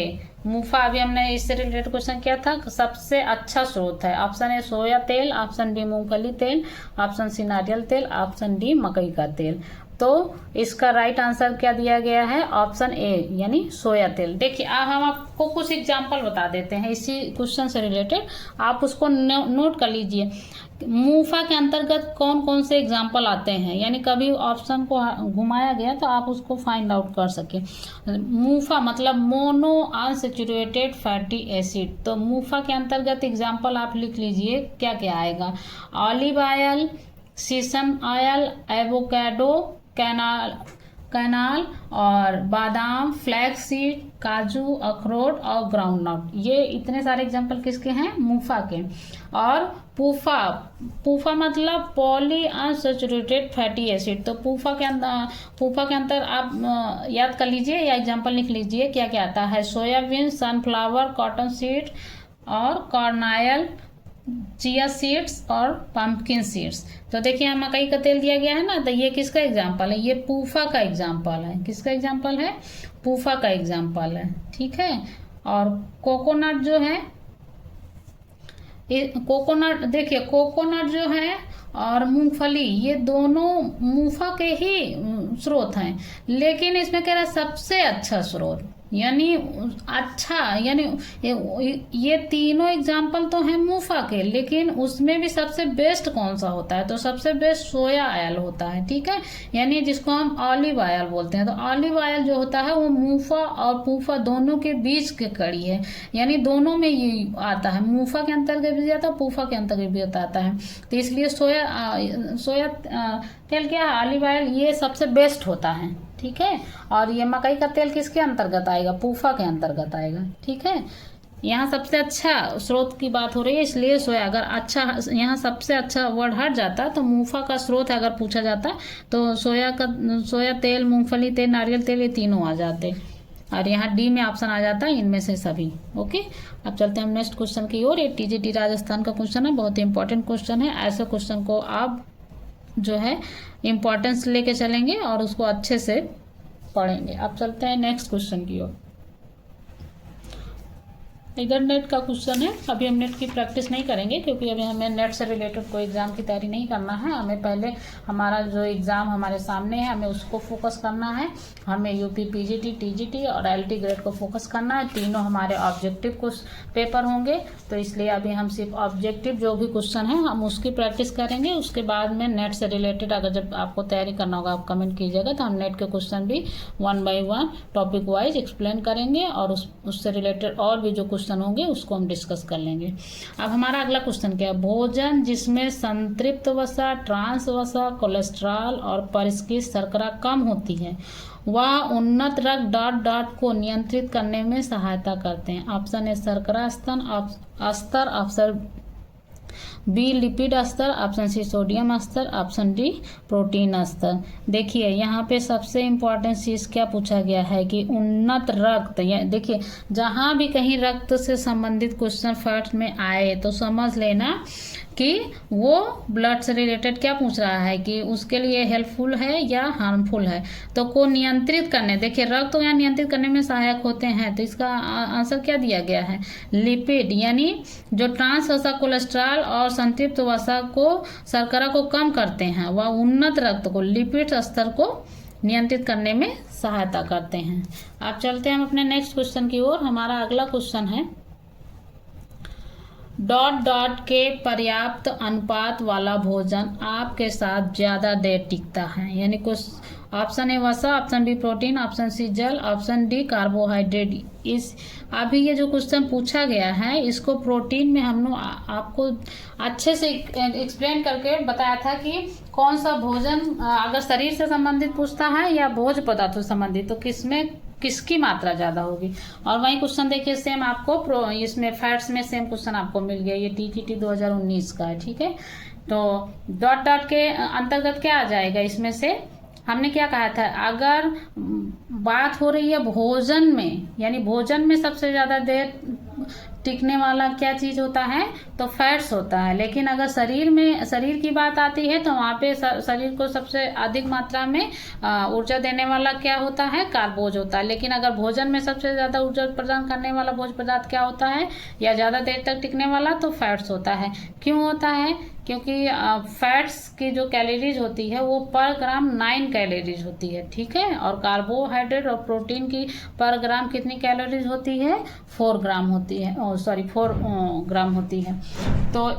मूफा अभी हमने इससे रिलेटेड क्वेश्चन किया था, सबसे अच्छा स्रोत है। ऑप्शन ए सोया तेल, ऑप्शन बी मूंगफली तेल, ऑप्शन सी नारियल तेल, ऑप्शन डी मकई का तेल। तो इसका राइट आंसर क्या दिया गया है, ऑप्शन ए यानी सोया तेल। देखिए अब हम आपको कुछ एग्जाम्पल बता देते हैं इसी क्वेश्चन से रिलेटेड, आप उसको नोट कर लीजिए। मूफा के अंतर्गत कौन कौन से एग्जाम्पल आते हैं, यानी कभी ऑप्शन को घुमाया गया तो आप उसको फाइंड आउट कर सके। मूफा मतलब मोनो अनसैचुरेटेड फैटी एसिड, तो मूफा के अंतर्गत एग्जाम्पल आप लिख लीजिए क्या क्या आएगा, ऑलिव ऑयल, सीसम ऑयल, एवोकाडो, कैनाल और बादाम, फ्लैक्स सीड, काजू, अखरोट और ग्राउंडनट। ये इतने सारे एग्जाम्पल किसके हैं, मूफा के। और पूफा मतलब पॉली अनसैचुरेटेड फैटी एसिड, तो पूफा के अंदर आप याद कर लीजिए या एग्जाम्पल लिख लीजिए क्या क्या आता है, सोयाबीन, सनफ्लावर, कॉटन सीड और कॉर्नायल, चिया सीड्स और पंपकिन सीड्स। तो देखिए यहाँ मकई का तेल दिया गया है ना, तो ये किसका एग्जाम्पल है, ये पूफा का एग्जाम्पल है। किसका एग्जाम्पल है, पूफा का एग्जाम्पल है। ठीक है, और कोकोनट जो है, कोकोनट देखिए कोकोनट जो है और मूंगफली ये दोनों मूफा के ही स्रोत हैं, लेकिन इसमें कह रहा है सबसे अच्छा स्रोत, यानी अच्छा, यानी ये तीनों एग्जाम्पल तो हैं मूफा के, लेकिन उसमें भी सबसे बेस्ट कौन सा होता है, तो सबसे बेस्ट सोया ऑयल होता है। ठीक है, यानी जिसको हम ऑलिव ऑयल बोलते हैं, तो ऑलिव ऑयल जो होता है वो मूफा और पूफा दोनों के बीच के कड़ी है, यानी दोनों में ये आता है, मूफा के अंतर्गत भी आता है, पूफा के अंतर्गत भी आता है। तो इसलिए सोया तेल क्या है, ऑलिव ऑयल, ये सबसे बेस्ट होता है। ठीक है, और ये मकई का तेल किसके अंतर्गत आएगा, पूफा के अंतर्गत आएगा। ठीक है, यहाँ सबसे अच्छा स्रोत की बात हो रही है, इसलिए सोया, अगर अच्छा यहाँ सबसे अच्छा वर्ड हट जाता तो मूफा का स्रोत अगर पूछा जाता तो सोया तेल, मूंगफली तेल, नारियल तेल ये तीनों आ जाते, और यहाँ डी में ऑप्शन आ जाता है इनमें से सभी। ओके, अब चलते हैं हम नेक्स्ट क्वेश्चन की ओर। ये TGT राजस्थान का क्वेश्चन है, बहुत ही इंपॉर्टेंट क्वेश्चन है, ऐसे क्वेश्चन को आप जो है इम्पोर्टेंस लेके चलेंगे और उसको अच्छे से पढ़ेंगे। अब चलते हैं नेक्स्ट क्वेश्चन की ओर। इधर नेट का क्वेश्चन है। अभी हम नेट की प्रैक्टिस नहीं करेंगे क्योंकि अभी हमें नेट से रिलेटेड कोई एग्जाम की तैयारी नहीं करना है। हमें पहले हमारा जो एग्ज़ाम हमारे सामने है हमें उसको फोकस करना है। हमें यूपी पीजीटी, टीजीटी और एलटी ग्रेड को फोकस करना है। तीनों हमारे ऑब्जेक्टिव पेपर होंगे, तो इसलिए अभी हम सिर्फ ऑब्जेक्टिव जो भी क्वेश्चन है हम उसकी प्रैक्टिस करेंगे। उसके बाद में नेट से रिलेटेड अगर जब आपको तैयारी करना होगा आप कमेंट कीजिएगा, तो हम नेट के क्वेश्चन भी 1 बाय 1 टॉपिक वाइज एक्सप्लेन करेंगे और उससे रिलेटेड और भी जो होंगे उसको हम डिस्कस कर लेंगे। अब हमारा अगला क्वेश्चन क्या है? भोजन जिसमें संतृप्त वसा, ट्रांस वसा, कोलेस्ट्रॉल और परिष्कृत शर्करा कम होती है वह उन्नत रक्त डॉट को नियंत्रित करने में सहायता करते हैं। ऑप्शन ए शर्करा स्तर, ऑप्शन बी लिपिड स्तर, ऑप्शन सी सोडियम स्तर, ऑप्शन डी प्रोटीन स्तर। देखिए यहाँ पे सबसे इम्पोर्टेंट चीज़ क्या पूछा गया है कि उन्नत रक्त। देखिए जहाँ भी कहीं रक्त से संबंधित क्वेश्चन फर्स्ट में आए तो समझ लेना कि वो ब्लड से रिलेटेड क्या पूछ रहा है कि उसके लिए हेल्पफुल है या हार्मफुल है। तो को नियंत्रित करने, देखिए रक्त तो यहाँ नियंत्रित करने में सहायक होते हैं, तो इसका आंसर क्या दिया गया है? लिपिड, यानी जो ट्रांस वसा, कोलेस्ट्रॉल और संतृप्त वसा को, शर्करा को कम करते हैं, वह उन्नत रक्त को, लिपिड स्तर को नियंत्रित करने में सहायता करते हैं। अब चलते हैं हम अपने नेक्स्ट क्वेश्चन की ओर। हमारा अगला क्वेश्चन है डॉट के पर्याप्त अनुपात वाला भोजन आपके साथ ज़्यादा देर टिकता है। यानी कुछ ऑप्शन ए वसा, option B protein, option C जल, ऑप्शन डी कार्बोहाइड्रेट। इस अभी ये जो क्वेश्चन पूछा गया है इसको प्रोटीन में हम लोग आपको अच्छे से एक्सप्लेन करके बताया था कि कौन सा भोजन अगर शरीर से संबंधित पूछता है या भोज्य पदार्थों से संबंधित तो किसमें किसकी मात्रा ज़्यादा होगी। और वही क्वेश्चन देखिए सेम आपको इसमें फैट्स में सेम क्वेश्चन आपको मिल गया। ये टीटीटी 2019 का है, ठीक है। तो डॉट के अंतर्गत क्या आ जाएगा? इसमें से हमने क्या कहा था, अगर बात हो रही है भोजन में, यानी भोजन में सबसे ज़्यादा देर टिकने वाला क्या चीज़ होता है तो फैट्स होता है। लेकिन अगर शरीर की बात आती है तो वहाँ पे शरीर को सबसे अधिक मात्रा में ऊर्जा देने वाला क्या होता है? कार्बोज होता है। लेकिन अगर भोजन में सबसे ज़्यादा ऊर्जा प्रदान करने वाला भोज्य पदार्थ क्या होता है या ज़्यादा देर तक टिकने वाला तो फैट्स होता है। क्यों होता है? क्योंकि फैट्स की जो कैलोरीज होती है वो पर ग्राम 9 कैलोरीज होती है, ठीक है। और कार्बोहाइड्रेट और प्रोटीन की पर ग्राम कितनी कैलोरीज होती है? 4 ग्राम होती है, 4 ग्राम होती है। तो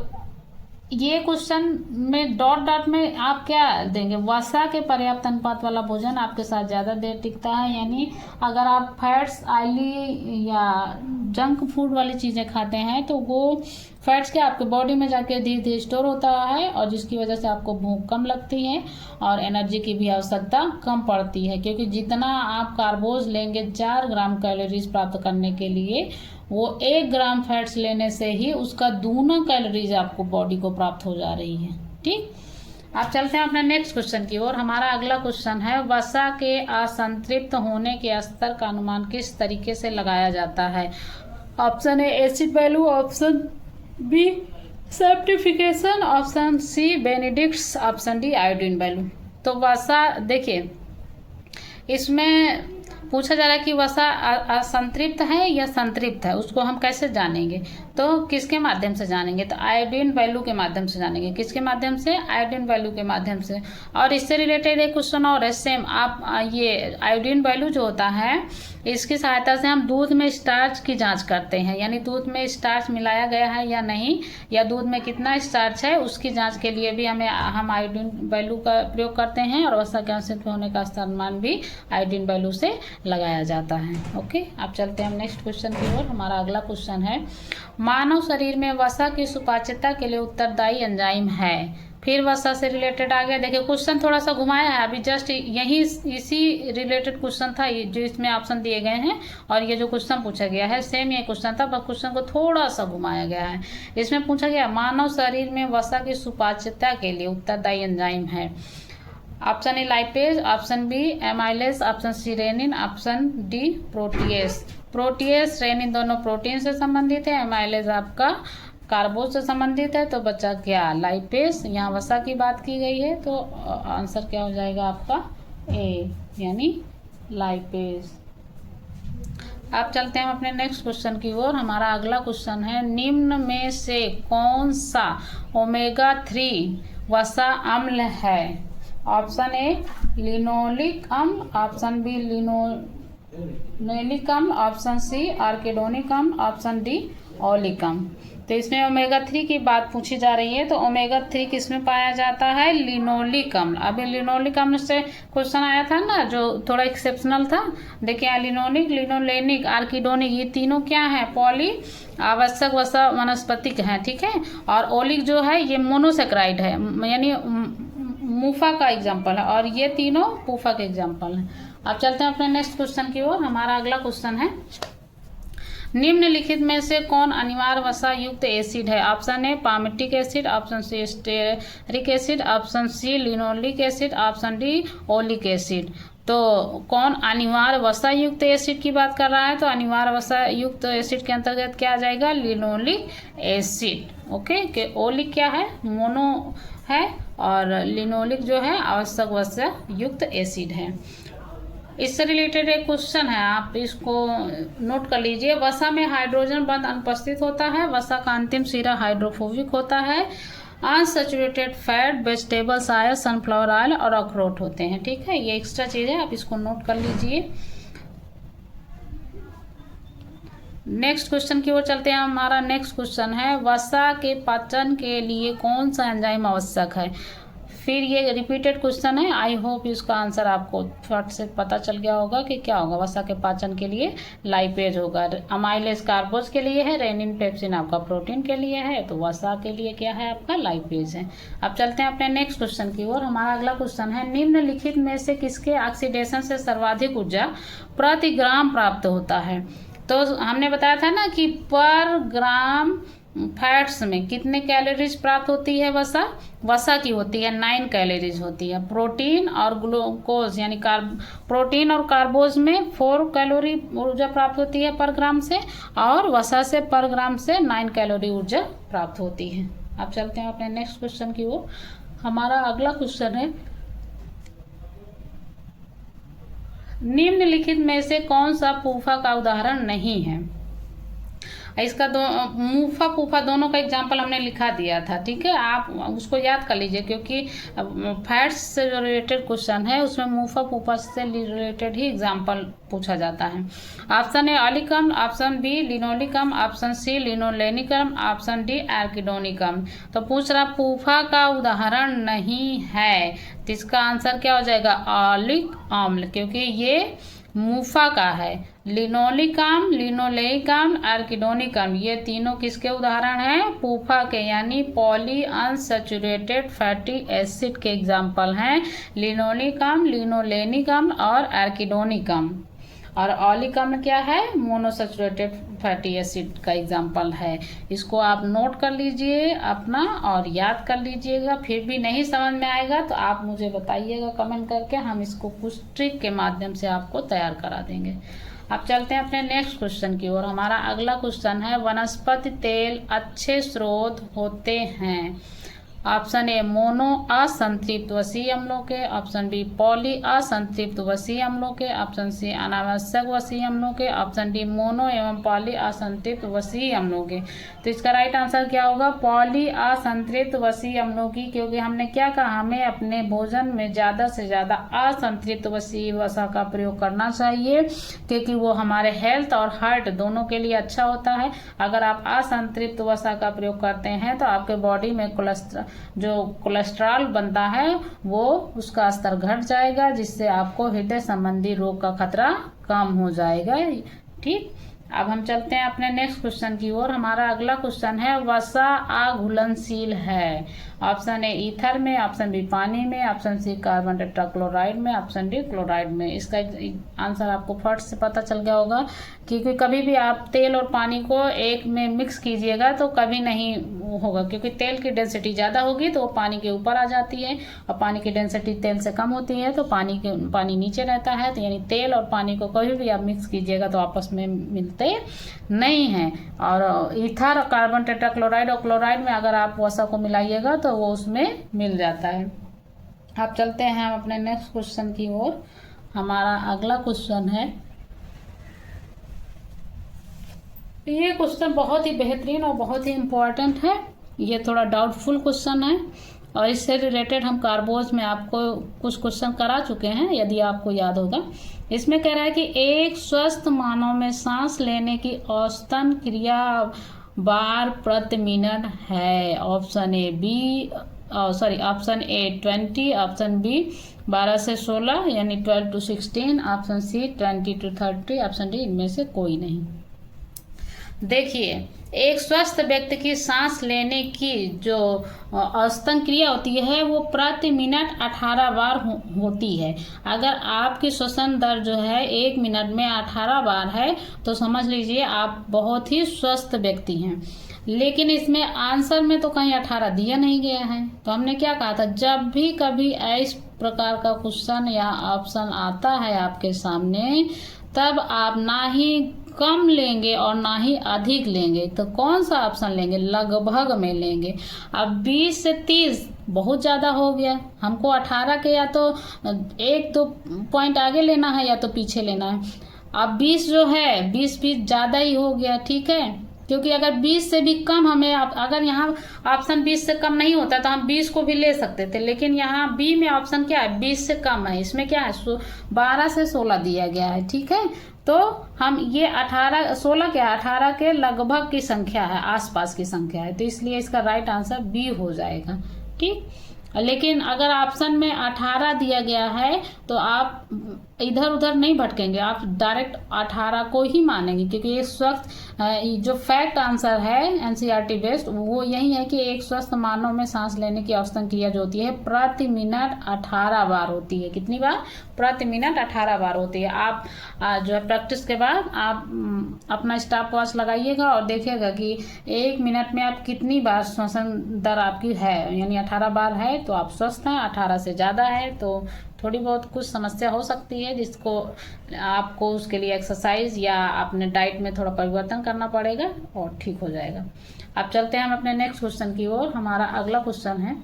ये क्वेश्चन में डॉट में आप क्या देंगे? वसा के पर्याप्त अनुपात वाला भोजन आपके साथ ज़्यादा देर टिकता है। यानी अगर आप फैट्स, ऑयली या जंक फूड वाली चीज़ें खाते हैं तो वो फैट्स क्या आपके बॉडी में जाके धीरे धीरे स्टोर होता है और जिसकी वजह से आपको भूख कम लगती है और एनर्जी की भी आवश्यकता कम पड़ती है। क्योंकि जितना आप कार्बोज लेंगे 4 ग्राम कैलोरीज प्राप्त करने के लिए, वो 1 ग्राम फैट्स लेने से ही उसका दूना कैलोरीज आपको बॉडी को प्राप्त हो जा रही है, ठीक। अब चलते हैं अपने नेक्स्ट क्वेश्चन की ओर। हमारा अगला क्वेश्चन है वसा के असंतृप्त होने के स्तर का अनुमान किस तरीके से लगाया जाता है? Option A acid value, option B saponification, option C Benedict's, option D iodine value. तो वसा देखिए इसमें पूछा जा रहा है कि वसा असंतृप्त है या संतृप्त है, उसको हम कैसे जानेंगे? तो किसके माध्यम से जानेंगे? तो आयोडीन वैल्यू के माध्यम से जानेंगे। किसके माध्यम से? आयोडीन वैल्यू के माध्यम से। और इससे रिलेटेड एक क्वेश्चन और है सेम। आप ये आयोडीन वैल्यू जो होता है इसकी सहायता से हम दूध में स्टार्च की जांच करते हैं, यानी दूध में स्टार्च मिलाया गया है या नहीं, या दूध में कितना स्टार्च है उसकी जांच के लिए भी हम आयोडीन वैल्यू का प्रयोग करते हैं। और वसा के अंशित होने का अनुमान भी आयोडीन वैल्यू से लगाया जाता है। ओके, अब चलते हैं हम नेक्स्ट क्वेश्चन की ओर। हमारा अगला क्वेश्चन है मानव शरीर में वसा की सुपाच्यता के लिए उत्तरदायी एंजाइम है। फिर वसा से रिलेटेड आ गया। देखिए क्वेश्चन थोड़ा सा घुमाया है, अभी जस्ट यही इसी रिलेटेड क्वेश्चन था जो इसमें ऑप्शन दिए गए हैं और ये जो क्वेश्चन पूछा गया है सेम ये क्वेश्चन था, बस क्वेश्चन को थोड़ा सा घुमाया गया है। इसमें पूछा गया मानव शरीर में वसा की सुपाच्यता के लिए उत्तरदायी एंजाइम है। Option A lipase, option B amylase, option C rennin, option D protease. Protease rennin दोनों प्रोटीन से संबंधित है, एमाइलेज आपका कार्बोज से संबंधित है, तो बचा क्या, लाइपेज। यहाँ वसा की बात की गई है, तो आंसर क्या हो जाएगा आपका ए, यानी लाइपेज। अब चलते हैं अपने नेक्स्ट क्वेश्चन की ओर। हमारा अगला क्वेश्चन है, निम्न में से कौन सा ओमेगा 3 वसा अम्ल है? ऑप्शन ए लिनोलिक अम्ल, ऑप्शन बी लिनोलेनिक अम्ल, ऑप्शन सी आर्किडोनिक अम्ल, ऑप्शन डी ओलिक अम्ल। तो इसमें ओमेगा 3 की बात पूछी जा रही है, तो ओमेगा 3 किसमें पाया जाता है? लिनोलिक अम्ल। अभी लिनोलिक अम्ल से क्वेश्चन आया था ना, जो थोड़ा एक्सेप्शनल था। देखिए लिनोलिक, लिनोलेनिक, आर्किडोनिक, ये तीनों क्या है? पॉली आवश्यक वसा वनस्पतिक हैं, ठीक है। और ओलिक जो है ये मोनोसेक्राइड है, यानी मूफा का एग्जाम्पल है, और ये तीनों पूफा के एग्जाम्पल हैं। अब चलते हैं अपने नेक्स्ट क्वेश्चन की ओर। हमारा अगला क्वेश्चन है, निम्नलिखित में से कौन अनिवार्य वसा युक्त एसिड है? Option A palmitic acid, option C stearic acid, option C linoleic acid, option D oleic acid. तो कौन अनिवार्य वसा युक्त एसिड की बात कर रहा है? तो अनिवार्य वसा युक्त एसिड के अंतर्गत क्या आ जाएगा? Linoleic acid. ओके, कि ओलिक क्या है? मोनो है, और लिनोलिक जो है आवश्यक वसा युक्त एसिड है। इससे रिलेटेड एक क्वेश्चन है, आप इसको नोट कर लीजिए। वसा में हाइड्रोजन बंध अनुपस्थित होता है। वसा का अंतिम सिरा हाइड्रोफोबिक होता है। Unsaturated fat, vegetables oil, sunflower oil और अखरोट होते हैं, ठीक है। ये एक्स्ट्रा चीज़ है, आप इसको नोट कर लीजिए। नेक्स्ट क्वेश्चन की ओर चलते हैं। हमारा नेक्स्ट क्वेश्चन है, वसा के पाचन के लिए कौन सा एंजाइम आवश्यक है? फिर ये रिपीटेड क्वेश्चन है, आई होप इसका आंसर आपको फट से पता चल गया होगा कि क्या होगा। वसा के पाचन के लिए लाइपेज होगा, अमाइलेज कार्बोज के लिए है, रेनिन पेप्सिन आपका प्रोटीन के लिए है, तो वसा के लिए क्या है आपका? लाइपेज है। अब चलते हैं अपने नेक्स्ट क्वेश्चन की ओर। हमारा अगला क्वेश्चन है, निम्नलिखित में से किसके ऑक्सीडेशन से सर्वाधिक ऊर्जा प्रति ग्राम प्राप्त होता है? तो हमने बताया था ना कि पर ग्राम फैट्स में कितने कैलोरीज प्राप्त होती है? वसा की होती है 9 कैलोरीज होती है। प्रोटीन और ग्लूकोज यानी प्रोटीन और कार्बोज में 4 कैलोरी ऊर्जा प्राप्त होती है पर ग्राम से, और वसा से पर ग्राम से 9 कैलोरी ऊर्जा प्राप्त होती है। अब चलते हैं अपने नेक्स्ट क्वेश्चन की ओर। हमारा अगला क्वेश्चन है, निम्नलिखित में से कौन सा पूफा का उदाहरण नहीं है? इसका मूफा पूफा दोनों का एग्जाम्पल हमने लिखा दिया था, ठीक है। आप उसको याद कर लीजिए, क्योंकि फैट्स से जो रिलेटेड क्वेश्चन है उसमें मूफा पूफा से रिलेटेड ही एग्जाम्पल पूछा जाता है। ऑप्शन ए ओलिक अम्ल, ऑप्शन बी लिनोलिक अम्ल, ऑप्शन सी लिनोलेनिक अम्ल, ऑप्शन डी आर्किडोनिक अम्ल। तो पूछ रहा पूफा का उदाहरण नहीं है, तो इसका आंसर क्या हो जाएगा? ओलिक अम्ल, क्योंकि ये मूफा का है। लिनोलिक अम्ल, लिनोलेइक अम्ल, आर्किडोनिक अम्ल, ये तीनों किसके उदाहरण हैं? पूफा के, यानी पॉली अनसैचुरेटेड फैटी एसिड के एग्जाम्पल हैं। लिनोलिक अम्ल, लिनोलेनिक अम्ल और आर्किडोनिक अम्ल। और ओलिक अम्ल क्या है? मोनोसैचुरेटेड फैटी एसिड का एग्जाम्पल है। इसको आप नोट कर लीजिए अपना और याद कर लीजिएगा। फिर भी नहीं समझ में आएगा तो आप मुझे बताइएगा कमेंट करके, हम इसको कुछ ट्रिक के माध्यम से आपको तैयार करा देंगे। अब चलते हैं अपने नेक्स्ट क्वेश्चन की ओर। हमारा अगला क्वेश्चन है, वनस्पति तेल अच्छे स्रोत होते हैं? ऑप्शन ए मोनो असंतृप्त वसीय अम्लों के, ऑप्शन बी पॉली असंतृप्त वसीय अम्लों के, ऑप्शन सी अनावश्यक वसीय अम्लों के, ऑप्शन डी मोनो एवं पॉली असंतृप्त वसीय अम्लों के। तो इसका राइट आंसर क्या होगा? पॉली असंतृप्त वसीय अम्लों की, क्योंकि हमने क्या कहा, हमें अपने भोजन में ज़्यादा से ज़्यादा असंतृप्त वसीय वसा का प्रयोग करना चाहिए, क्योंकि वो हमारे हेल्थ और हार्ट दोनों के लिए अच्छा होता है। अगर आप असंतृप्त वसा का प्रयोग करते हैं तो आपके बॉडी में कोलेस्ट्रॉल बनता है वो उसका स्तर घट जाएगा, जिससे आपको हृदय संबंधी रोग का खतरा कम हो जाएगा, ठीक। अब हम चलते हैं अपने नेक्स्ट क्वेश्चन की ओर। हमारा अगला क्वेश्चन है, वसा अघुलनशील है? ऑप्शन ए ईथर में, ऑप्शन बी पानी में, ऑप्शन सी कार्बन टेट्राक्लोराइड में, ऑप्शन डी क्लोराइड में। इसका आंसर आपको फट से पता चल गया होगा, क्योंकि कभी भी आप तेल और पानी को एक में मिक्स कीजिएगा तो कभी नहीं होगा, क्योंकि तेल की डेंसिटी ज़्यादा होगी तो वो पानी के ऊपर आ जाती है, और पानी की डेंसिटी तेल से कम होती है तो पानी नीचे रहता है। तो यानी तेल और पानी को कभी भी आप मिक्स कीजिएगा तो आपस में मिलते नहीं हैं। और ईथर और कार्बन टेट्राक्लोराइड और क्लोराइड में अगर आप वसा को मिलाइएगा तो वो उसमें मिल जाता है। अब चलते हैं हम अपने नेक्स्ट क्वेश्चन की ओर। हमारा अगला क्वेश्चन है, ये क्वेश्चन बहुत ही बेहतरीन और बहुत ही इम्पोर्टेंट है। ये थोड़ा डाउटफुल क्वेश्चन है और इससे रिलेटेड हम कार्बोज में आपको कुछ क्वेश्चन करा चुके हैं, यदि आपको याद होगा। इसमें कह रहा है कि एक स्वस्थ मानव में सांस लेने की औसतन क्रिया बार प्रति मिनट है। ऑप्शन ए 20, ऑप्शन बी 12 से 16 यानी 12 to 16, option C 20 to 30, option D इनमें से कोई नहीं। देखिए, एक स्वस्थ व्यक्ति की सांस लेने की जो औसतन क्रिया होती है वो प्रति मिनट 18 बार होती है। अगर आपकी श्वसन दर जो है 1 मिनट में 18 बार है तो समझ लीजिए आप बहुत ही स्वस्थ व्यक्ति हैं। लेकिन इसमें आंसर में तो कहीं 18 दिया नहीं गया है। तो हमने क्या कहा था, जब भी कभी इस प्रकार का क्वेश्चन या ऑप्शन आता है आपके सामने, तब आप ना ही कम लेंगे और ना ही अधिक लेंगे। तो कौन सा ऑप्शन लेंगे, लगभग में लेंगे। अब 20 से 30 बहुत ज़्यादा हो गया, हमको 18 के या तो 1-2 पॉइंट आगे लेना है या तो पीछे लेना है। अब 20 जो है 20 भी ज़्यादा ही हो गया, ठीक है, क्योंकि अगर 20 से भी कम हमें अगर यहाँ ऑप्शन 20 से कम नहीं होता तो हम 20 को भी ले सकते थे, लेकिन यहाँ बी में ऑप्शन क्या है, 20 से कम है। इसमें क्या है, 12 से 16 दिया गया है, ठीक है। तो हम ये 18 के लगभग की संख्या है, आसपास की संख्या है, तो इसलिए इसका राइट आंसर बी हो जाएगा, ठीक। लेकिन अगर ऑप्शन में 18 दिया गया है तो आप इधर उधर नहीं भटकेंगे, आप डायरेक्ट 18 को ही मानेंगे, क्योंकि इस वक्त जो फैक्ट आंसर है एनसीईआरटी बेस्ड वो यही है कि एक स्वस्थ मानव में सांस लेने की औसतन क्रिया जो होती है प्रति मिनट 18 बार होती है। कितनी बार, प्रति मिनट 18 बार होती है। आप जो है प्रैक्टिस के बाद आप अपना स्टॉप वॉच लगाइएगा और देखिएगा कि 1 मिनट में आप कितनी बार श्वसन दर आपकी है, यानी 18 बार है तो आप स्वस्थ हैं, 18 से ज़्यादा है तो थोड़ी बहुत कुछ समस्या हो सकती है, जिसको आपको उसके लिए एक्सरसाइज या अपने डाइट में थोड़ा परिवर्तन करना पड़ेगा और ठीक हो जाएगा। अब चलते हैं हम अपने नेक्स्ट क्वेश्चन की ओर। हमारा अगला क्वेश्चन है,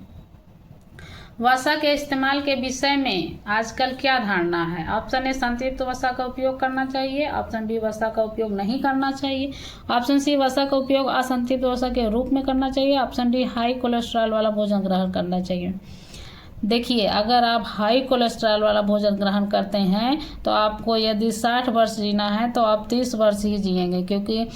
वसा के इस्तेमाल के विषय में आजकल क्या धारणा है। ऑप्शन ए संतृप्त वसा का उपयोग करना चाहिए, ऑप्शन बी वसा का उपयोग नहीं करना चाहिए, ऑप्शन सी वसा का उपयोग असंतृप्त वसा के रूप में करना चाहिए, ऑप्शन डी हाई कोलेस्ट्रॉल वाला भोजन ग्रहण करना चाहिए। देखिए, अगर आप हाई कोलेस्ट्रॉल वाला भोजन ग्रहण करते हैं तो आपको यदि 60 वर्ष जीना है तो आप 30 वर्ष ही जिएंगे, क्योंकि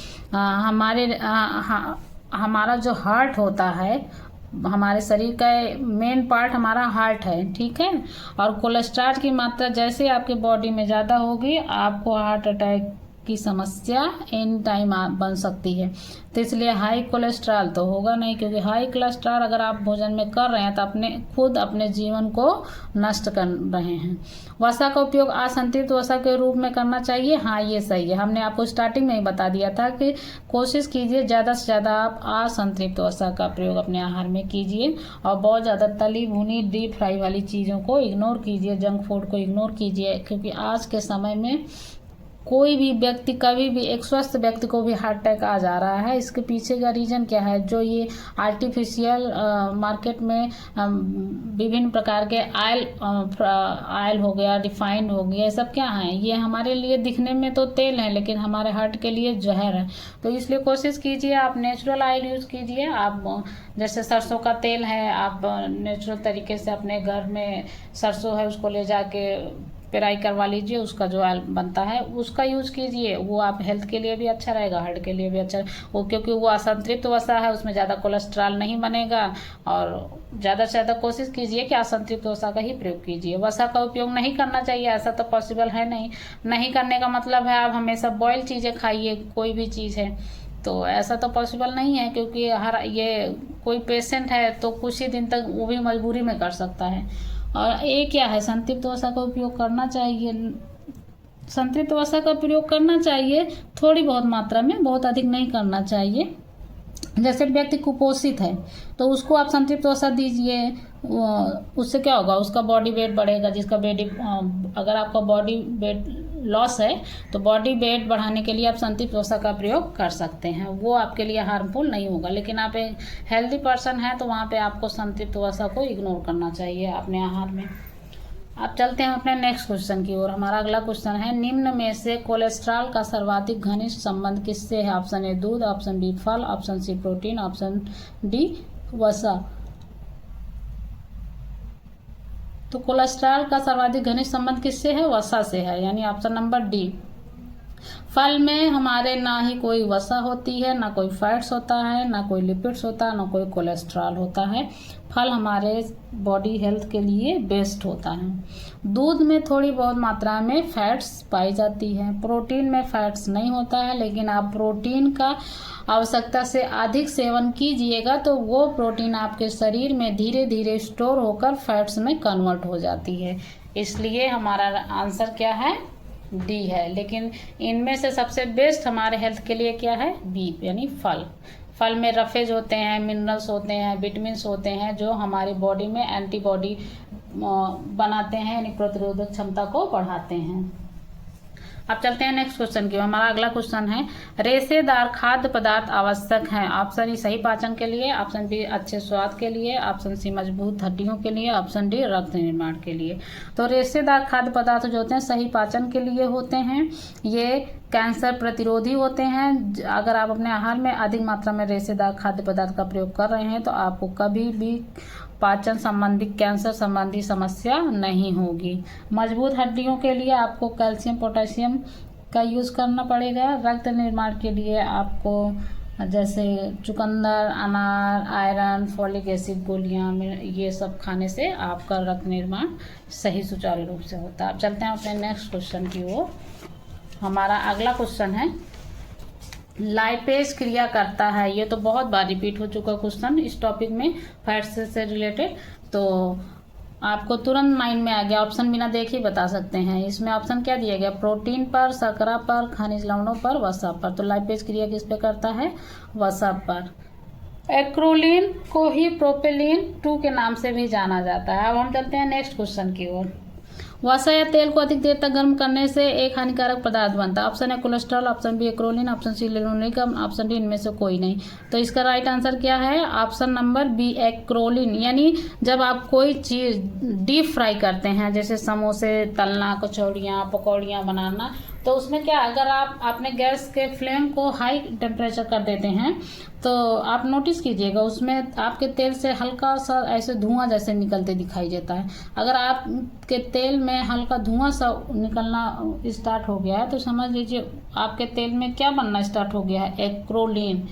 हमारा जो हार्ट होता है, हमारे शरीर का मेन पार्ट हमारा हार्ट है, ठीक है। और कोलेस्ट्रॉल की मात्रा जैसे आपके बॉडी में ज़्यादा होगी आपको हार्ट अटैक की समस्या एनी टाइम बन सकती है। तो इसलिए हाई कोलेस्ट्रॉल तो होगा नहीं, क्योंकि हाई कोलेस्ट्रॉल अगर आप भोजन में कर रहे हैं तो अपने जीवन को नष्ट कर रहे हैं। वसा का उपयोग असंतृप्त वसा के रूप में करना चाहिए, हाँ ये सही है। हमने आपको स्टार्टिंग में ही बता दिया था कि कोशिश कीजिए ज़्यादा से ज़्यादा आप असंतृप्त वसा का प्रयोग अपने आहार में कीजिए और बहुत ज़्यादा तली भुनी डीप फ्राई वाली चीज़ों को इग्नोर कीजिए, जंक फूड को इग्नोर कीजिए, क्योंकि आज के समय में कोई भी व्यक्ति कभी भी, एक स्वस्थ व्यक्ति को भी हार्ट अटैक आ जा रहा है। इसके पीछे का रीजन क्या है, जो ये आर्टिफिशियल मार्केट में विभिन्न प्रकार के ऑयल हो गया, रिफाइंड हो गया, ये सब क्या है, ये हमारे लिए दिखने में तो तेल है लेकिन हमारे हार्ट के लिए जहर है। तो इसलिए कोशिश कीजिए आप नेचुरल ऑयल यूज़ कीजिए। आप जैसे सरसों का तेल है, आप नेचुरल तरीके से अपने घर में सरसों है उसको ले जाके पेराई करवा लीजिए, उसका जो ऑयल बनता है उसका यूज़ कीजिए। वो आप हेल्थ के लिए भी अच्छा रहेगा, हार्ट के लिए भी अच्छा, वो क्योंकि वो असंतृप्त वसा है, उसमें ज़्यादा कोलेस्ट्रॉल नहीं बनेगा। और ज़्यादा से ज़्यादा कोशिश कीजिए कि असंतृप्त वसा का ही प्रयोग कीजिए। वसा का उपयोग नहीं करना चाहिए ऐसा तो पॉसिबल है नहीं करने का मतलब है आप हमेशा बॉयल चीज़ें खाइए, कोई भी चीज़ है तो ऐसा तो पॉसिबल नहीं है, क्योंकि ये कोई पेशेंट है तो कुछ ही दिन तक वो भी मजबूरी में कर सकता है। और ये क्या है, संतृप्त वसा का उपयोग करना चाहिए। संतृप्त वसा का प्रयोग करना चाहिए थोड़ी बहुत मात्रा में, बहुत अधिक नहीं करना चाहिए। जैसे व्यक्ति कुपोषित है तो उसको आप संतृप्त वसा दीजिए, उससे क्या होगा, उसका बॉडी वेट बढ़ेगा। जिसका अगर आपका बॉडी वेट लॉस है तो बॉडी वेट बढ़ाने के लिए आप संतृप्त वसा का प्रयोग कर सकते हैं, वो आपके लिए हार्मफुल नहीं होगा। लेकिन आप एक हेल्दी पर्सन हैं तो वहाँ पे आपको संतृप्त वसा को इग्नोर करना चाहिए अपने आहार में। अब चलते हैं अपने नेक्स्ट क्वेश्चन की ओर। हमारा अगला क्वेश्चन है, निम्न में से कोलेस्ट्रॉल का सर्वाधिक घनिष्ठ संबंध किससे है? ऑप्शन ए दूध, ऑप्शन बी फल, option C protein, option D वसा। तो कोलेस्ट्रॉल का सर्वाधिक घनिष्ठ संबंध किससे है? वसा से है, यानी ऑप्शन नंबर डी। फल में हमारे ना ही कोई वसा होती है, ना कोई फैट्स होता है, ना कोई लिपिड्स होता है, ना कोई कोलेस्ट्रॉल होता है। फल हमारे बॉडी हेल्थ के लिए बेस्ट होता है। दूध में थोड़ी बहुत मात्रा में फैट्स पाई जाती है। प्रोटीन में फैट्स नहीं होता है, लेकिन आप प्रोटीन का आवश्यकता से अधिक सेवन कीजिएगा तो वो प्रोटीन आपके शरीर में धीरे धीरे स्टोर होकर फैट्स में कन्वर्ट हो जाती है। इसलिए हमारा आंसर क्या है? डी है। लेकिन इनमें से सबसे बेस्ट हमारे हेल्थ के लिए क्या है? बी, यानी फल। फल में रफेज होते हैं, मिनरल्स होते हैं, विटामिन्स होते हैं जो हमारी बॉडी में एंटीबॉडी बनाते हैं, यानी प्रतिरोधक क्षमता को बढ़ाते हैं। अब चलते हैं नेक्स्ट क्वेश्चन की। हमारा अगला क्वेश्चन है, रेशेदार खाद्य पदार्थ आवश्यक हैं? ऑप्शन ई सही पाचन के लिए, ऑप्शन बी अच्छे स्वाद के लिए, ऑप्शन सी मजबूत हड्डियों के लिए, ऑप्शन डी रक्त निर्माण के लिए। तो रेशेदार खाद्य पदार्थ जो होते हैं सही पाचन के लिए होते हैं। ये कैंसर प्रतिरोधी होते हैं। अगर आप अपने आहार में अधिक मात्रा में रेशेदार खाद्य पदार्थ का प्रयोग कर रहे हैं तो आपको कभी भी पाचन संबंधी, कैंसर संबंधी समस्या नहीं होगी। मजबूत हड्डियों के लिए आपको कैल्शियम, पोटेशियम का यूज़ करना पड़ेगा। रक्त निर्माण के लिए आपको जैसे चुकंदर, अनार, आयरन, फॉलिक एसिड गोलियां में ये सब खाने से आपका रक्त निर्माण सही सुचारू रूप से होता है। अब चलते हैं अपने नेक्स्ट क्वेश्चन की ओर। हमारा अगला क्वेश्चन है, लाइपेज क्रिया करता है। ये तो बहुत बार रिपीट हो चुका क्वेश्चन इस टॉपिक में, फैट्स से रिलेटेड, तो आपको तुरंत माइंड में आ गया। ऑप्शन बिना देखे ही बता सकते हैं। इसमें ऑप्शन क्या दिया गया? प्रोटीन पर, शर्करा पर, खनिज लवणों पर, वसा पर। तो लाइपेज क्रिया किस पे करता है? वसा पर। एक्रोलीन को ही प्रोपेलिन 2 के नाम से भी जाना जाता है। अब हम चलते हैं नेक्स्ट क्वेश्चन की ओर। वसा या तेल को अधिक देर तक गर्म करने से एक हानिकारक पदार्थ बनता है। ऑप्शन है cholesterol, option B acrolein, option C linoleic, option D इनमें से कोई नहीं। तो इसका राइट आंसर क्या है? Option number B acrolein. यानी जब आप कोई चीज़ डीप फ्राई करते हैं, जैसे समोसे तलना, कचौड़ियाँ, पकौड़ियाँ बनाना, तो उसमें क्या, अगर आप अपने गैस के फ्लेम को हाई टेम्परेचर कर देते हैं तो आप नोटिस कीजिएगा उसमें आपके तेल से हल्का सा ऐसे धुआं जैसे निकलते दिखाई देता है। अगर आपके तेल में हल्का धुआं सा निकलना स्टार्ट हो गया है तो समझ लीजिए आपके तेल में क्या बनना स्टार्ट हो गया है? एक्रोलीन।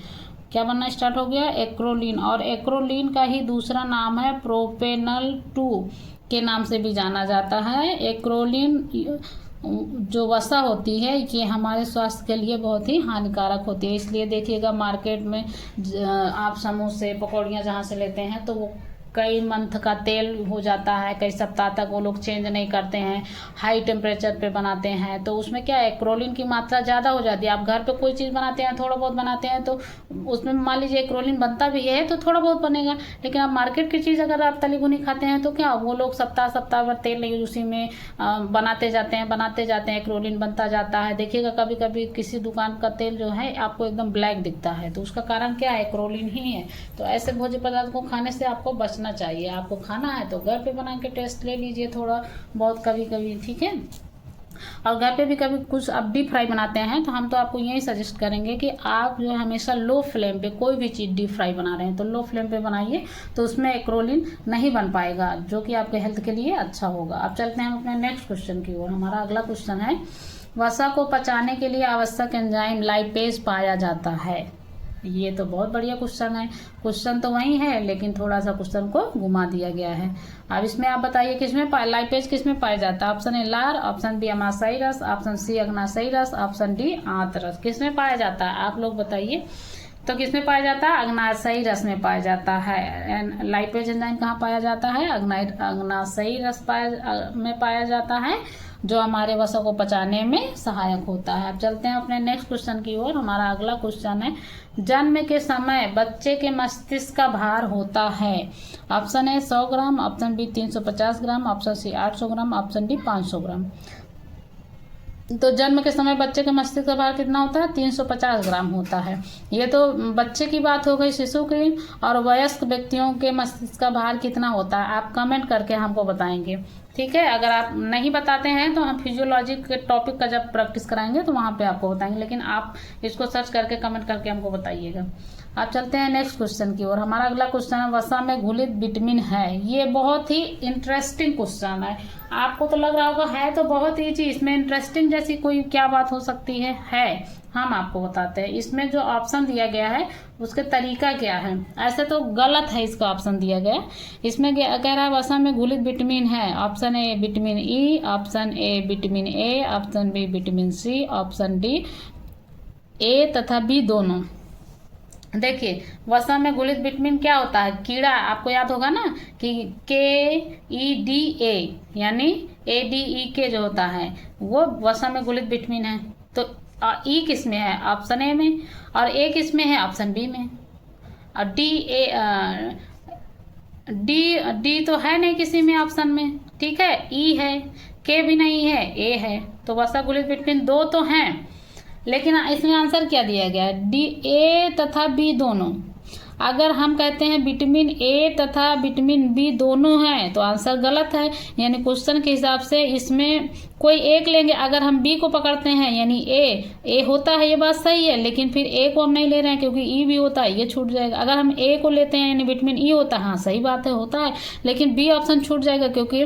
क्या बनना स्टार्ट हो गया? एक्रोलीन। और एक्रोलीन का ही दूसरा नाम है प्रोपेनल 2 के नाम से भी जाना जाता है। एक्रोलीन जो वसा होती है ये हमारे स्वास्थ्य के लिए बहुत ही हानिकारक होती है। इसलिए देखिएगा मार्केट में आप समोसे, पकौड़ियाँ जहाँ से लेते हैं तो वो कई मंथ का तेल हो जाता है, कई सप्ताह तक वो लोग चेंज नहीं करते हैं, हाई टेम्परेचर पे बनाते हैं। तो उसमें क्या है, एक्रोलीन की मात्रा ज़्यादा हो जाती है। आप घर पे कोई चीज़ बनाते हैं, थोड़ा बहुत बनाते हैं तो उसमें मान लीजिए एक्रोलीन बनता भी है तो थोड़ा बहुत बनेगा। लेकिन आप मार्केट की चीज़ अगर आप तली भुनी खाते हैं तो क्या, वो लोग सप्ताह भर तेल नहीं उसी में बनाते जाते हैं, एक्रोलीन बनता जाता है। देखिएगा कभी कभी किसी दुकान का तेल जो है आपको एकदम ब्लैक दिखता है, तो उसका कारण क्या है? एक्रोलीन ही है। तो ऐसे भोज्य पदार्थ को खाने से आपको बचना चाहिए। आपको खाना है तो घर पे बना के टेस्ट ले लीजिए थोड़ा बहुत कभी कभी, ठीक है। और घर पे भी कभी कुछ आप डीप फ्राई बनाते हैं तो हम तो आपको यही सजेस्ट करेंगे कि आप जो है हमेशा लो फ्लेम पे कोई भी चीज़ डीप फ्राई बना रहे हैं तो लो फ्लेम पे बनाइए, तो उसमें एक्रोलीन नहीं बन पाएगा जो कि आपके हेल्थ के लिए अच्छा होगा। अब चलते हैं अपने नेक्स्ट क्वेश्चन की ओर। हमारा अगला क्वेश्चन है, वसा को पचाने के लिए आवश्यक एंजाइम लाइपेज पाया जाता है। ये तो बहुत बढ़िया क्वेश्चन है। क्वेश्चन तो वही है लेकिन थोड़ा सा क्वेश्चन को घुमा दिया गया है। अब इसमें आप बताइए किसमें लाइपेज किसमें पाया जाता है? ऑप्शन ए लार, ऑप्शन बी अमाशयी रस, ऑप्शन सी अग्नाशयी रस, ऑप्शन डी आंत रस। किसमें पाया जाता है आप लोग बताइए? तो किसमें पाया जाता है? अग्नाशयी रस में पाया जाता है। लाइपेज एंजाइम कहाँ पाया जाता है? अग्नाशयी रस में पाया जाता है। जो हमारे वसा को पचाने में सहायक होता है। अब चलते हैं अपने नेक्स्ट क्वेश्चन की ओर। हमारा अगला क्वेश्चन है, जन्म के समय बच्चे के मस्तिष्क का भार होता है। Option A 100 gram, option B 350 gram, option C 800 gram, option D 500 gram. तो जन्म के समय बच्चे के मस्तिष्क का भार कितना होता है? 350 ग्राम होता है। ये तो बच्चे की बात हो गई, शिशु की। और वयस्क व्यक्तियों के मस्तिष्क का भार कितना होता है, आप कमेंट करके हमको बताएंगे, ठीक है। अगर आप नहीं बताते हैं तो हम फिजियोलॉजी के टॉपिक का जब प्रैक्टिस कराएंगे तो वहाँ पे आपको बताएंगे, लेकिन आप इसको सर्च करके कमेंट करके हमको बताइएगा। आप चलते हैं नेक्स्ट क्वेश्चन की ओर। हमारा अगला क्वेश्चन है, वसा में घुलित विटामिन है। ये बहुत ही इंटरेस्टिंग क्वेश्चन है। आपको तो लग रहा होगा है तो बहुत ईजी, इसमें इंटरेस्टिंग जैसी कोई क्या बात हो सकती है। हम आपको बताते हैं। इसमें जो ऑप्शन दिया गया है उसके तरीका क्या है। ऐसे तो गलत है इसका ऑप्शन दिया गया। इसमें कह रहा है वसा में घुलित विटामिन है। Option A vitamin E, option A vitamin A, option B vitamin C, option D A तथा बी दोनों। देखिए, वसा में घुलित विटामिन क्या होता है? कीड़ा, आपको याद होगा ना कि KEDA यानी ADE जो होता है वो वसा में घुलित विटामिन है। तो ई किस में है? ऑप्शन ए में। और ए किस में है? ऑप्शन बी में। और डी तो है नहीं किसी में ऑप्शन में, ठीक है। ई है, के भी नहीं है, ए है। तो वसा घुलित विटामिन दो तो हैं, लेकिन इसमें आंसर क्या दिया गया है? डी, ए तथा बी दोनों। अगर हम कहते हैं विटामिन ए तथा विटामिन बी दोनों हैं तो आंसर गलत है। यानी क्वेश्चन के हिसाब से इसमें कोई एक लेंगे। अगर हम बी को पकड़ते हैं यानी ए होता है, ये बात सही है, लेकिन फिर ए को हम नहीं ले रहे हैं क्योंकि ई भी होता है, ये छूट जाएगा। अगर हम ए को लेते हैं यानी विटामिन ई होता है, हाँ सही बात है, होता है, लेकिन बी ऑप्शन छूट जाएगा क्योंकि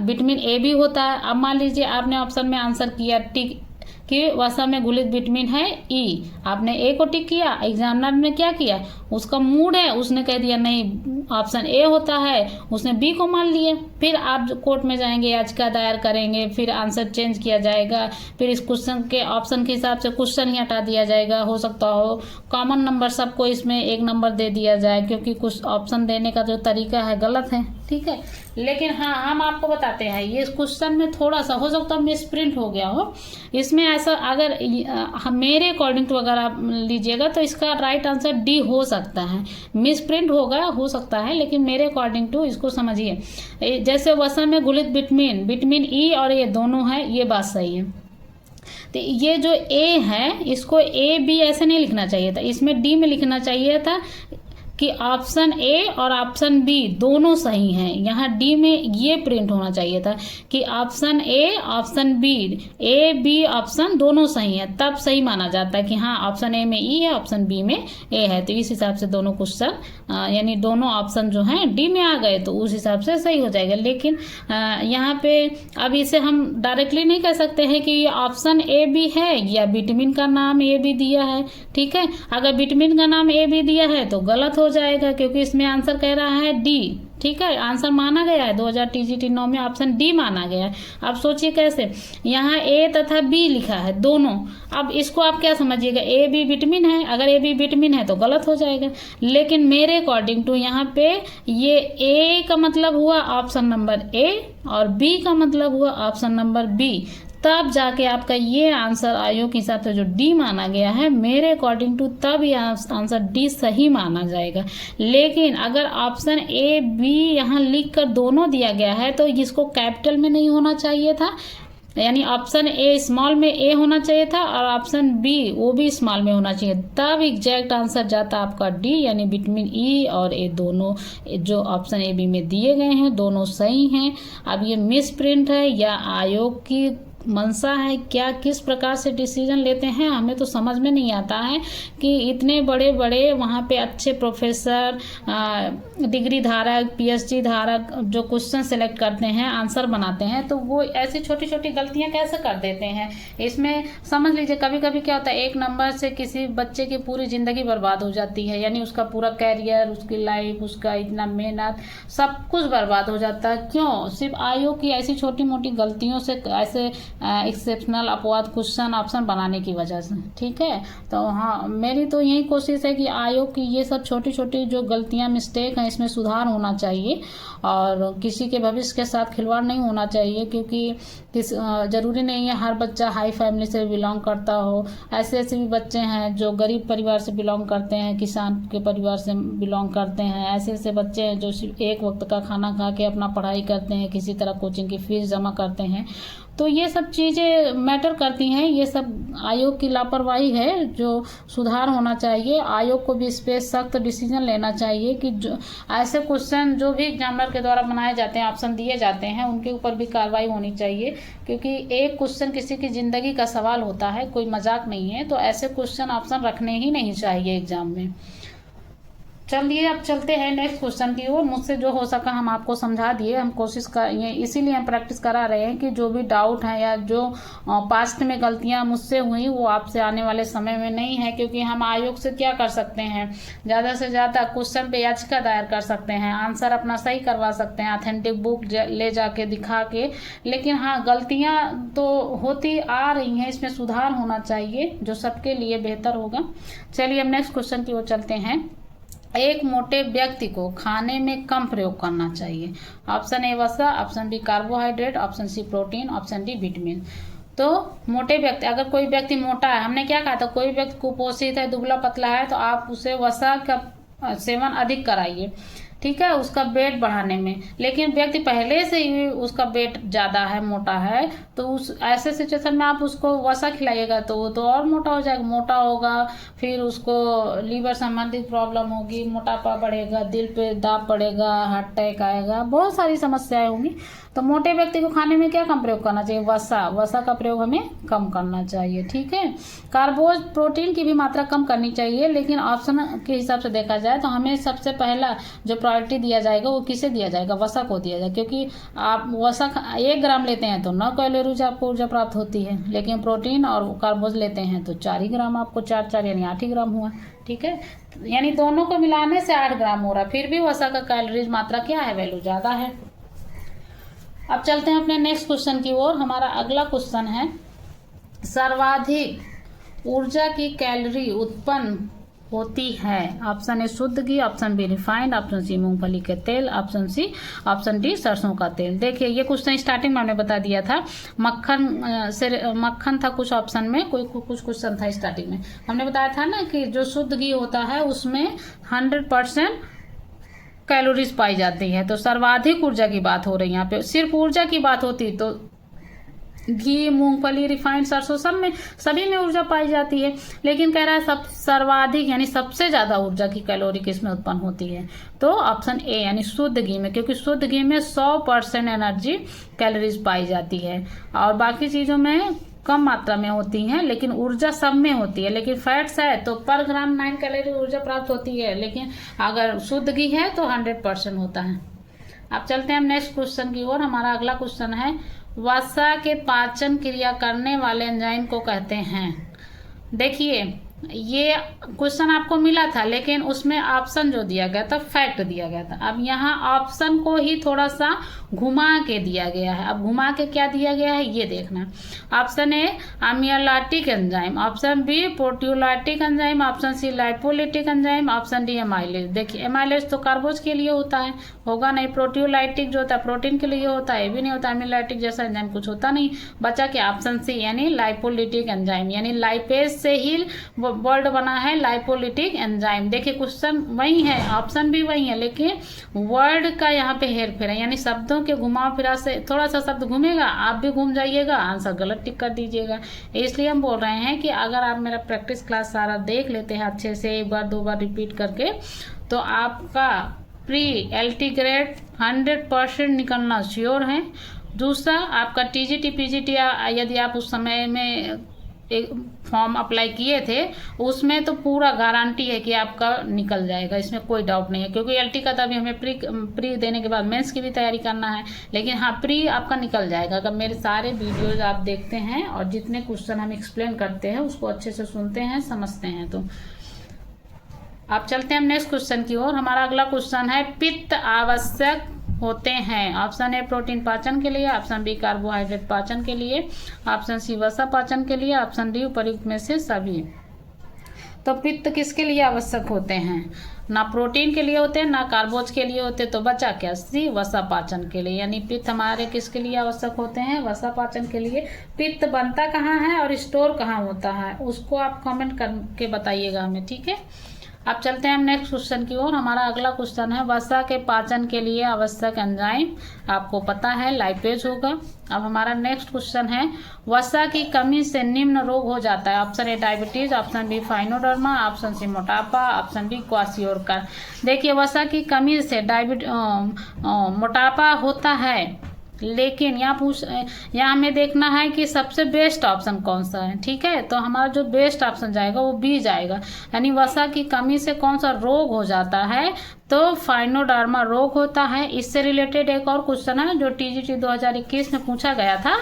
विटामिन ए भी होता है। अब मान लीजिए आपने ऑप्शन में आंसर किया टिक कि वसा में घुलित विटामिन है ई, आपने ए को टिक किया। एग्जामिनर ने क्या किया, उसका मूड है, उसने कह दिया नहीं ऑप्शन ए होता है, उसने बी को मान लिया। फिर आप कोर्ट में जाएंगे, याचिका दायर करेंगे, फिर आंसर चेंज किया जाएगा, फिर इस क्वेश्चन के ऑप्शन के हिसाब से क्वेश्चन ही हटा दिया जाएगा। हो सकता हो कॉमन नंबर सबको इसमें 1 नंबर दे दिया जाए, क्योंकि कुछ ऑप्शन देने का जो तरीका है गलत है, ठीक है। लेकिन हाँ, हम आपको बताते हैं ये क्वेश्चन में थोड़ा सा हो सकता है मिस प्रिंट हो गया हो। इसमें ऐसा अगर मेरे अकॉर्डिंग टू अगर आप लीजिएगा तो इसका राइट आंसर डी हो सकता है। मिस प्रिंट हो सकता है, लेकिन मेरे अकॉर्डिंग टू इसको समझिए। जैसे वसा में घुलित विटामिन ई और ये दोनों है, ये बात सही है। तो ये जो ए है इसको ए बी ऐसे नहीं लिखना चाहिए था, इसमें डी में लिखना चाहिए था कि ऑप्शन ए और ऑप्शन बी दोनों सही हैं। यहाँ डी में ये प्रिंट होना चाहिए था कि option A option B, A B option दोनों सही है, तब सही माना जाता है कि हाँ ऑप्शन ए में ई है, ऑप्शन बी में ए है। तो इस हिसाब से दोनों क्वेश्चन यानी दोनों ऑप्शन जो हैं डी में आ गए तो उस हिसाब से सही हो जाएगा। लेकिन यहाँ पे अब इसे हम डायरेक्टली नहीं कह सकते हैं कि ऑप्शन ए बी है या विटामिन का नाम ए बी दिया है, ठीक है। अगर विटामिन का नाम ए बी दिया है तो गलत हो जाएगा क्योंकि इसमें आंसर कह रहा है डी, ठीक है। आंसर माना गया है 2000 TGT 9 में ऑप्शन डी माना गया है। अब सोचिए कैसे, यहाँ ए तथा बी लिखा है दोनों। अब इसको आप क्या समझिएगा, ए बी विटामिन है, अगर ए बी विटामिन है तो गलत हो जाएगा। लेकिन मेरे अकॉर्डिंग टू यहाँ पे ये ए का मतलब हुआ ऑप्शन नंबर ए और बी का मतलब हुआ ऑप्शन नंबर बी, तब जाके आपका ये आंसर आयोग के हिसाब से जो डी माना गया है मेरे अकॉर्डिंग टू, तब ये आंसर डी सही माना जाएगा। लेकिन अगर ऑप्शन ए बी यहाँ लिख कर दोनों दिया गया है तो इसको कैपिटल में नहीं होना चाहिए था, यानी ऑप्शन ए स्मॉल में ए होना चाहिए था और ऑप्शन बी वो भी स्मॉल में होना चाहिए, तब एग्जैक्ट आंसर जाता आपका डी, यानी विटामिन ई और ए दोनों जो ऑप्शन ए बी में दिए गए हैं दोनों सही हैं। अब ये मिस प्रिंट है या आयोग की मंशा है, क्या किस प्रकार से डिसीजन लेते हैं हमें तो समझ में नहीं आता है कि इतने बड़े बड़े वहाँ पे अच्छे प्रोफेसर, डिग्री धारक, PhD धारक जो क्वेश्चन सेलेक्ट करते हैं, आंसर बनाते हैं, तो वो ऐसी छोटी छोटी गलतियाँ कैसे कर देते हैं। इसमें समझ लीजिए कभी कभी क्या होता है, 1 नंबर से किसी बच्चे की पूरी ज़िंदगी बर्बाद हो जाती है, यानी उसका पूरा कैरियर, उसकी लाइफ, उसका इतना मेहनत सब कुछ बर्बाद हो जाता है। क्यों? सिर्फ आयोग की ऐसी छोटी मोटी गलतियों से ऐसे एक्सेप्शनल अपवाद क्वेश्चन ऑप्शन बनाने की वजह से। ठीक है, तो हाँ, मेरी तो यही कोशिश है कि आयोग की ये सब छोटी छोटी जो गलतियां मिस्टेक हैं इसमें सुधार होना चाहिए और किसी के भविष्य के साथ खिलवाड़ नहीं होना चाहिए, क्योंकि ज़रूरी नहीं है हर बच्चा हाई फैमिली से बिलोंग करता हो। ऐसे ऐसे भी बच्चे हैं जो गरीब परिवार से बिलोंग करते हैं, किसान के परिवार से बिलोंग करते हैं। ऐसे ऐसे बच्चे हैं जो सिर्फ एक वक्त का खाना खा के अपना पढ़ाई करते हैं, किसी तरह कोचिंग की फीस जमा करते हैं। तो ये सब चीज़ें मैटर करती हैं। ये सब आयोग की लापरवाही है जो सुधार होना चाहिए। आयोग को भी इस पर सख्त डिसीजन लेना चाहिए कि जो ऐसे क्वेश्चन जो भी एग्जामिनर के द्वारा बनाए जाते हैं, ऑप्शन दिए जाते हैं, उनके ऊपर भी कार्रवाई होनी चाहिए, क्योंकि एक क्वेश्चन किसी की ज़िंदगी का सवाल होता है, कोई मजाक नहीं है। तो ऐसे क्वेश्चन ऑप्शन रखने ही नहीं चाहिए एग्जाम में। चलिए अब चलते हैं नेक्स्ट क्वेश्चन की ओर। मुझसे जो हो सका हम आपको समझा दिए। हम कोशिश कर ये इसीलिए हम प्रैक्टिस करा रहे हैं कि जो भी डाउट है या जो पास्ट में गलतियां मुझसे हुई वो आपसे आने वाले समय में नहीं है, क्योंकि हम आयोग से क्या कर सकते हैं, ज़्यादा से ज़्यादा क्वेश्चन पे याचिका दायर कर सकते हैं, आंसर अपना सही करवा सकते हैं ऑथेंटिक बुक ले जाके दिखा के। लेकिन हाँ, गलतियाँ तो होती आ रही हैं, इसमें सुधार होना चाहिए जो सबके लिए बेहतर होगा। चलिए अब नेक्स्ट क्वेश्चन की ओर चलते हैं। एक मोटे व्यक्ति को खाने में कम प्रयोग करना चाहिए। ऑप्शन ए वसा, option B carbohydrate, option C protein, option D vitamin. तो मोटे व्यक्ति, अगर कोई व्यक्ति मोटा है, हमने क्या कहा था, कोई व्यक्ति कुपोषित है, दुबला पतला है, तो आप उसे वसा का सेवन अधिक कराइए, ठीक है, उसका वेट बढ़ाने में। लेकिन व्यक्ति पहले से ही उसका वेट ज़्यादा है, मोटा है, तो उस ऐसे सिचुएशन में आप उसको वसा खिलाइएगा तो वो तो और मोटा हो जाएगा। मोटा होगा, फिर उसको लीवर संबंधित प्रॉब्लम होगी, मोटापा बढ़ेगा, दिल पे दाब पड़ेगा, हार्ट अटैक आएगा, बहुत सारी समस्याएं होंगी। तो मोटे व्यक्ति को खाने में क्या कम प्रयोग करना चाहिए, वसा का प्रयोग हमें कम करना चाहिए। ठीक है, कार्बोज प्रोटीन की भी मात्रा कम करनी चाहिए, लेकिन ऑप्शन के हिसाब से देखा जाए तो हमें सबसे पहला जो प्रायोरिटी दिया जाएगा वो किसे दिया जाएगा, वसा को दिया जाएगा, क्योंकि आप वसा 1 ग्राम लेते हैं तो 9 कैलोरीज आपको ऊर्जा प्राप्त होती है, लेकिन प्रोटीन और कार्बोज लेते हैं तो 4 ही ग्राम आपको, 4 यानी 8 ही ग्राम हुआ। ठीक है, यानी दोनों को मिलाने से 8 ग्राम हो रहा है, फिर भी वसा का कैलोरीज मात्रा क्या है, वैल्यू ज़्यादा है। अब चलते हैं अपने नेक्स्ट क्वेश्चन की ओर। हमारा अगला क्वेश्चन है, सर्वाधिक ऊर्जा की कैलोरी उत्पन्न होती है। ऑप्शन ए शुद्ध घी, option B refined, option C मूंगफली के तेल, ऑप्शन डी सरसों का तेल। देखिए ये क्वेश्चन स्टार्टिंग में हमने बता दिया था, मक्खन था कुछ ऑप्शन में, कुछ क्वेश्चन था स्टार्टिंग में, हमने बताया था ना कि जो शुद्ध घी होता है उसमें 100% कैलोरीज पाई जाती है। तो सर्वाधिक ऊर्जा की बात हो रही है यहाँ पे, सिर्फ ऊर्जा की बात होती तो घी, मूंगफली, रिफाइंड, सरसों सभी में ऊर्जा पाई जाती है, लेकिन कह रहा है सब सर्वाधिक यानी सबसे ज्यादा ऊर्जा की कैलोरी किसमें उत्पन्न होती है, तो ऑप्शन ए यानी शुद्ध घी में, क्योंकि शुद्ध घी में 100% एनर्जी कैलोरीज पाई जाती है और बाकी चीजों में कम मात्रा में होती हैं, लेकिन ऊर्जा सब में होती है। लेकिन फैट्स है तो पर ग्राम 9 कैलोरी ऊर्जा प्राप्त होती है, लेकिन अगर शुद्ध घी है तो 100% होता है। अब चलते हैं हम नेक्स्ट क्वेश्चन की ओर। हमारा अगला क्वेश्चन है, वसा के पाचन क्रिया करने वाले एंजाइम को कहते हैं। देखिए ये क्वेश्चन आपको मिला था, लेकिन उसमें ऑप्शन जो दिया गया था फैक्ट दिया गया था। अब यहाँ ऑप्शन को ही थोड़ा सा घुमा के दिया गया है। अब घुमा के क्या दिया गया है ये देखना। Option A amylolytic enzyme, option B proteolytic enzyme, option C lipolytic enzyme, option D amylase. देखिए एमाइलेज तो कार्बोज के लिए होता है, होगा नहीं। प्रोटियोलाइटिक जो होता है प्रोटीन के लिए होता है, ये भी नहीं होता। अमियोलाइटिक जैसा एंजाइम कुछ होता नहीं। बचा के ऑप्शन सी यानी लाइपोलिटिक एंजाइम, यानी लाइपेज से ही वर्ड बना है लाइपोलिटिक एंजाइम। देखिए क्वेश्चन वही है, ऑप्शन भी वही है, लेकिन वर्ड का यहाँ पे हेर फेर है, यानी शब्दों के घुमा फिरा से थोड़ा सा शब्द घूमेगा, आप भी घूम जाइएगा, आंसर गलत टिक कर दीजिएगा। इसलिए हम बोल रहे हैं कि अगर आप मेरा प्रैक्टिस क्लास सारा देख लेते हैं अच्छे से, 1 बार 2 बार रिपीट करके, तो आपका प्री एलटी ग्रेड 100% निकलना श्योर है। दूसरा आपका टीजीटी पीजीटी यदि आप उस समय में एक फॉर्म अप्लाई किए थे उसमें तो पूरा गारंटी है कि आपका निकल जाएगा, इसमें कोई डाउट नहीं है। क्योंकि एलटी का तो अभी हमें प्री देने के बाद मेंस की भी तैयारी करना है, लेकिन हाँ प्री आपका निकल जाएगा अगर मेरे सारे वीडियोज आप देखते हैं और जितने क्वेश्चन हम एक्सप्लेन करते हैं उसको अच्छे से सुनते हैं, समझते हैं। तो आप चलते हैं नेक्स्ट क्वेश्चन की ओर। हमारा अगला क्वेश्चन है, पित्त आवश्यक होते हैं? ऑप्शन ए प्रोटीन पाचन के लिए, ऑप्शन बी कार्बोहाइड्रेट पाचन के लिए, ऑप्शन सी वसा पाचन के लिए, ऑप्शन डी उपर्युक्त में से सभी। तो पित्त किसके लिए आवश्यक होते हैं? ना प्रोटीन के लिए होते हैं, ना कार्बोज के लिए होते, तो बचा क्या? सी वसा पाचन के लिए। यानी पित्त हमारे किसके लिए आवश्यक होते हैं? वसा पाचन के लिए। पित्त बनता कहाँ है और स्टोर कहाँ होता है, उसको आप कमेंट करके बताइएगा हमें, ठीक है। अब चलते हैं हम नेक्स्ट क्वेश्चन की ओर। हमारा अगला क्वेश्चन है वसा के पाचन के लिए आवश्यक एंजाइम, आपको पता है लाइपेज होगा। अब हमारा नेक्स्ट क्वेश्चन है वसा की कमी से निम्न रोग हो जाता है। Option A diabetes, option B phrynoderma, option C मोटापा, ऑप्शन डी क्वासियोरकर। देखिए वसा की कमी से मोटापा होता है, लेकिन यहाँ हमें देखना है कि सबसे बेस्ट ऑप्शन कौन सा है, ठीक है। तो हमारा जो बेस्ट ऑप्शन जाएगा वो बी जाएगा। यानी वसा की कमी से कौन सा रोग हो जाता है? तो फाइनोडर्मा रोग होता है। इससे रिलेटेड एक और क्वेश्चन है जो टीजीटी 2021 में पूछा गया था,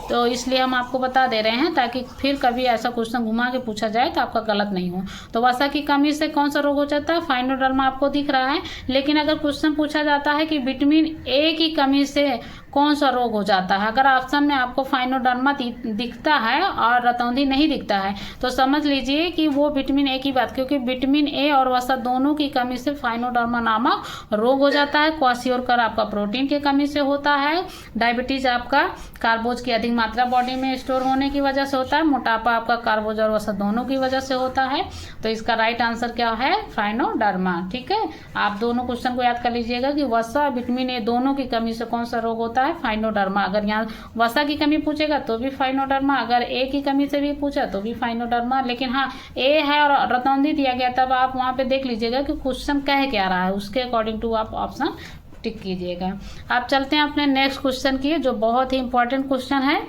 तो इसलिए हम आपको बता दे रहे हैं ताकि फिर कभी ऐसा क्वेश्चन घुमा के पूछा जाए तो आपका गलत नहीं हो। तो वसा की कमी से कौन सा रोग हो जाता है? फाइनोडर्मा आपको दिख रहा है। लेकिन अगर क्वेश्चन पूछा जाता है कि विटामिन ए की कमी से कौन सा रोग हो जाता है, अगर ऑप्शन में आपको फाइनोडर्मा दिखता है और रतौंधी नहीं दिखता है, तो समझ लीजिए कि वो विटामिन ए की बात, क्योंकि विटामिन ए और वसा दोनों की कमी से फाइनोडर्मा नामक रोग हो जाता है। क्वासियोरकर आपका प्रोटीन की कमी से होता है। डायबिटीज आपका कार्बोज की अधिक मात्रा बॉडी में स्टोर होने की वजह से होता है। मोटापा आपका कार्बोज और वसा दोनों की वजह से होता है। तो इसका राइट आंसर क्या है? फाइनोडर्मा, ठीक है। आप दोनों क्वेश्चन को याद कर लीजिएगा कि वसा विटामिन ए दोनों की कमी से कौन सा रोग होता है? फाइनोडर्मा। अगर यहाँ वसा की कमी पूछेगा तो भी फाइनोडर्मा, अगर ए की कमी से भी पूछा तो भी फाइनोडर्मा। लेकिन हाँ ए है और रतौंधी दिया गया, तब आप वहाँ पे देख लीजिएगा कि क्वेश्चन कह क्या रहा है, उसके अकॉर्डिंग टू आप ऑप्शन टिक कीजिएगा। आप चलते हैं अपने नेक्स्ट क्वेश्चन की, जो बहुत ही इंपॉर्टेंट क्वेश्चन है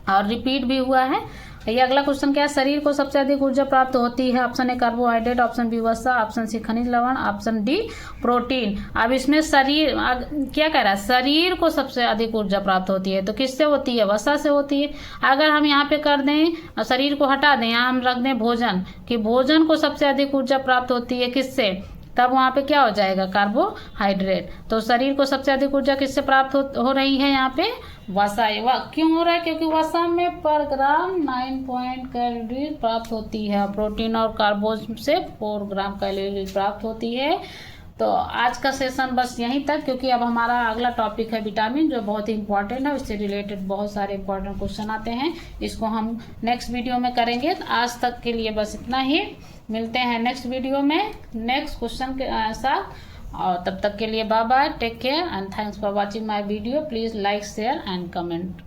और रिपीट भी हुआ है। ये अगला क्वेश्चन क्या है? शरीर को सबसे अधिक ऊर्जा प्राप्त होती है। Option A carbohydrate, option B वसा, ऑप्शन सी खनिज लवण, ऑप्शन डी प्रोटीन। अब इसमें शरीर क्या कह रहा है? शरीर को सबसे अधिक ऊर्जा प्राप्त होती है, तो किससे होती है? वसा से होती है। अगर हम यहाँ पे कर दें, शरीर को हटा दें, यहाँ हम रख दें भोजन, कि भोजन को सबसे अधिक ऊर्जा प्राप्त होती है किससे, तब वहाँ पे क्या हो जाएगा? कार्बोहाइड्रेट। तो शरीर को सबसे अधिक ऊर्जा किससे प्राप्त हो रही है? यहाँ पे वसा। क्यों हो रहा है? क्योंकि वसा में पर ग्राम 9 कैलोरी प्राप्त होती है, प्रोटीन और कार्बोज से 4 ग्राम कैलोरी प्राप्त होती है। तो आज का सेशन बस यहीं तक, क्योंकि अब हमारा अगला टॉपिक है विटामिन, जो बहुत ही इंपॉर्टेंट है। उससे रिलेटेड बहुत सारे इंपॉर्टेंट क्वेश्चन आते हैं, इसको हम नेक्स्ट वीडियो में करेंगे। तो आज तक के लिए बस इतना ही। मिलते हैं नेक्स्ट वीडियो में नेक्स्ट क्वेश्चन के साथ, और तब तक के लिए bye bye, take care and thanks for watching my video. Please like, share and comment.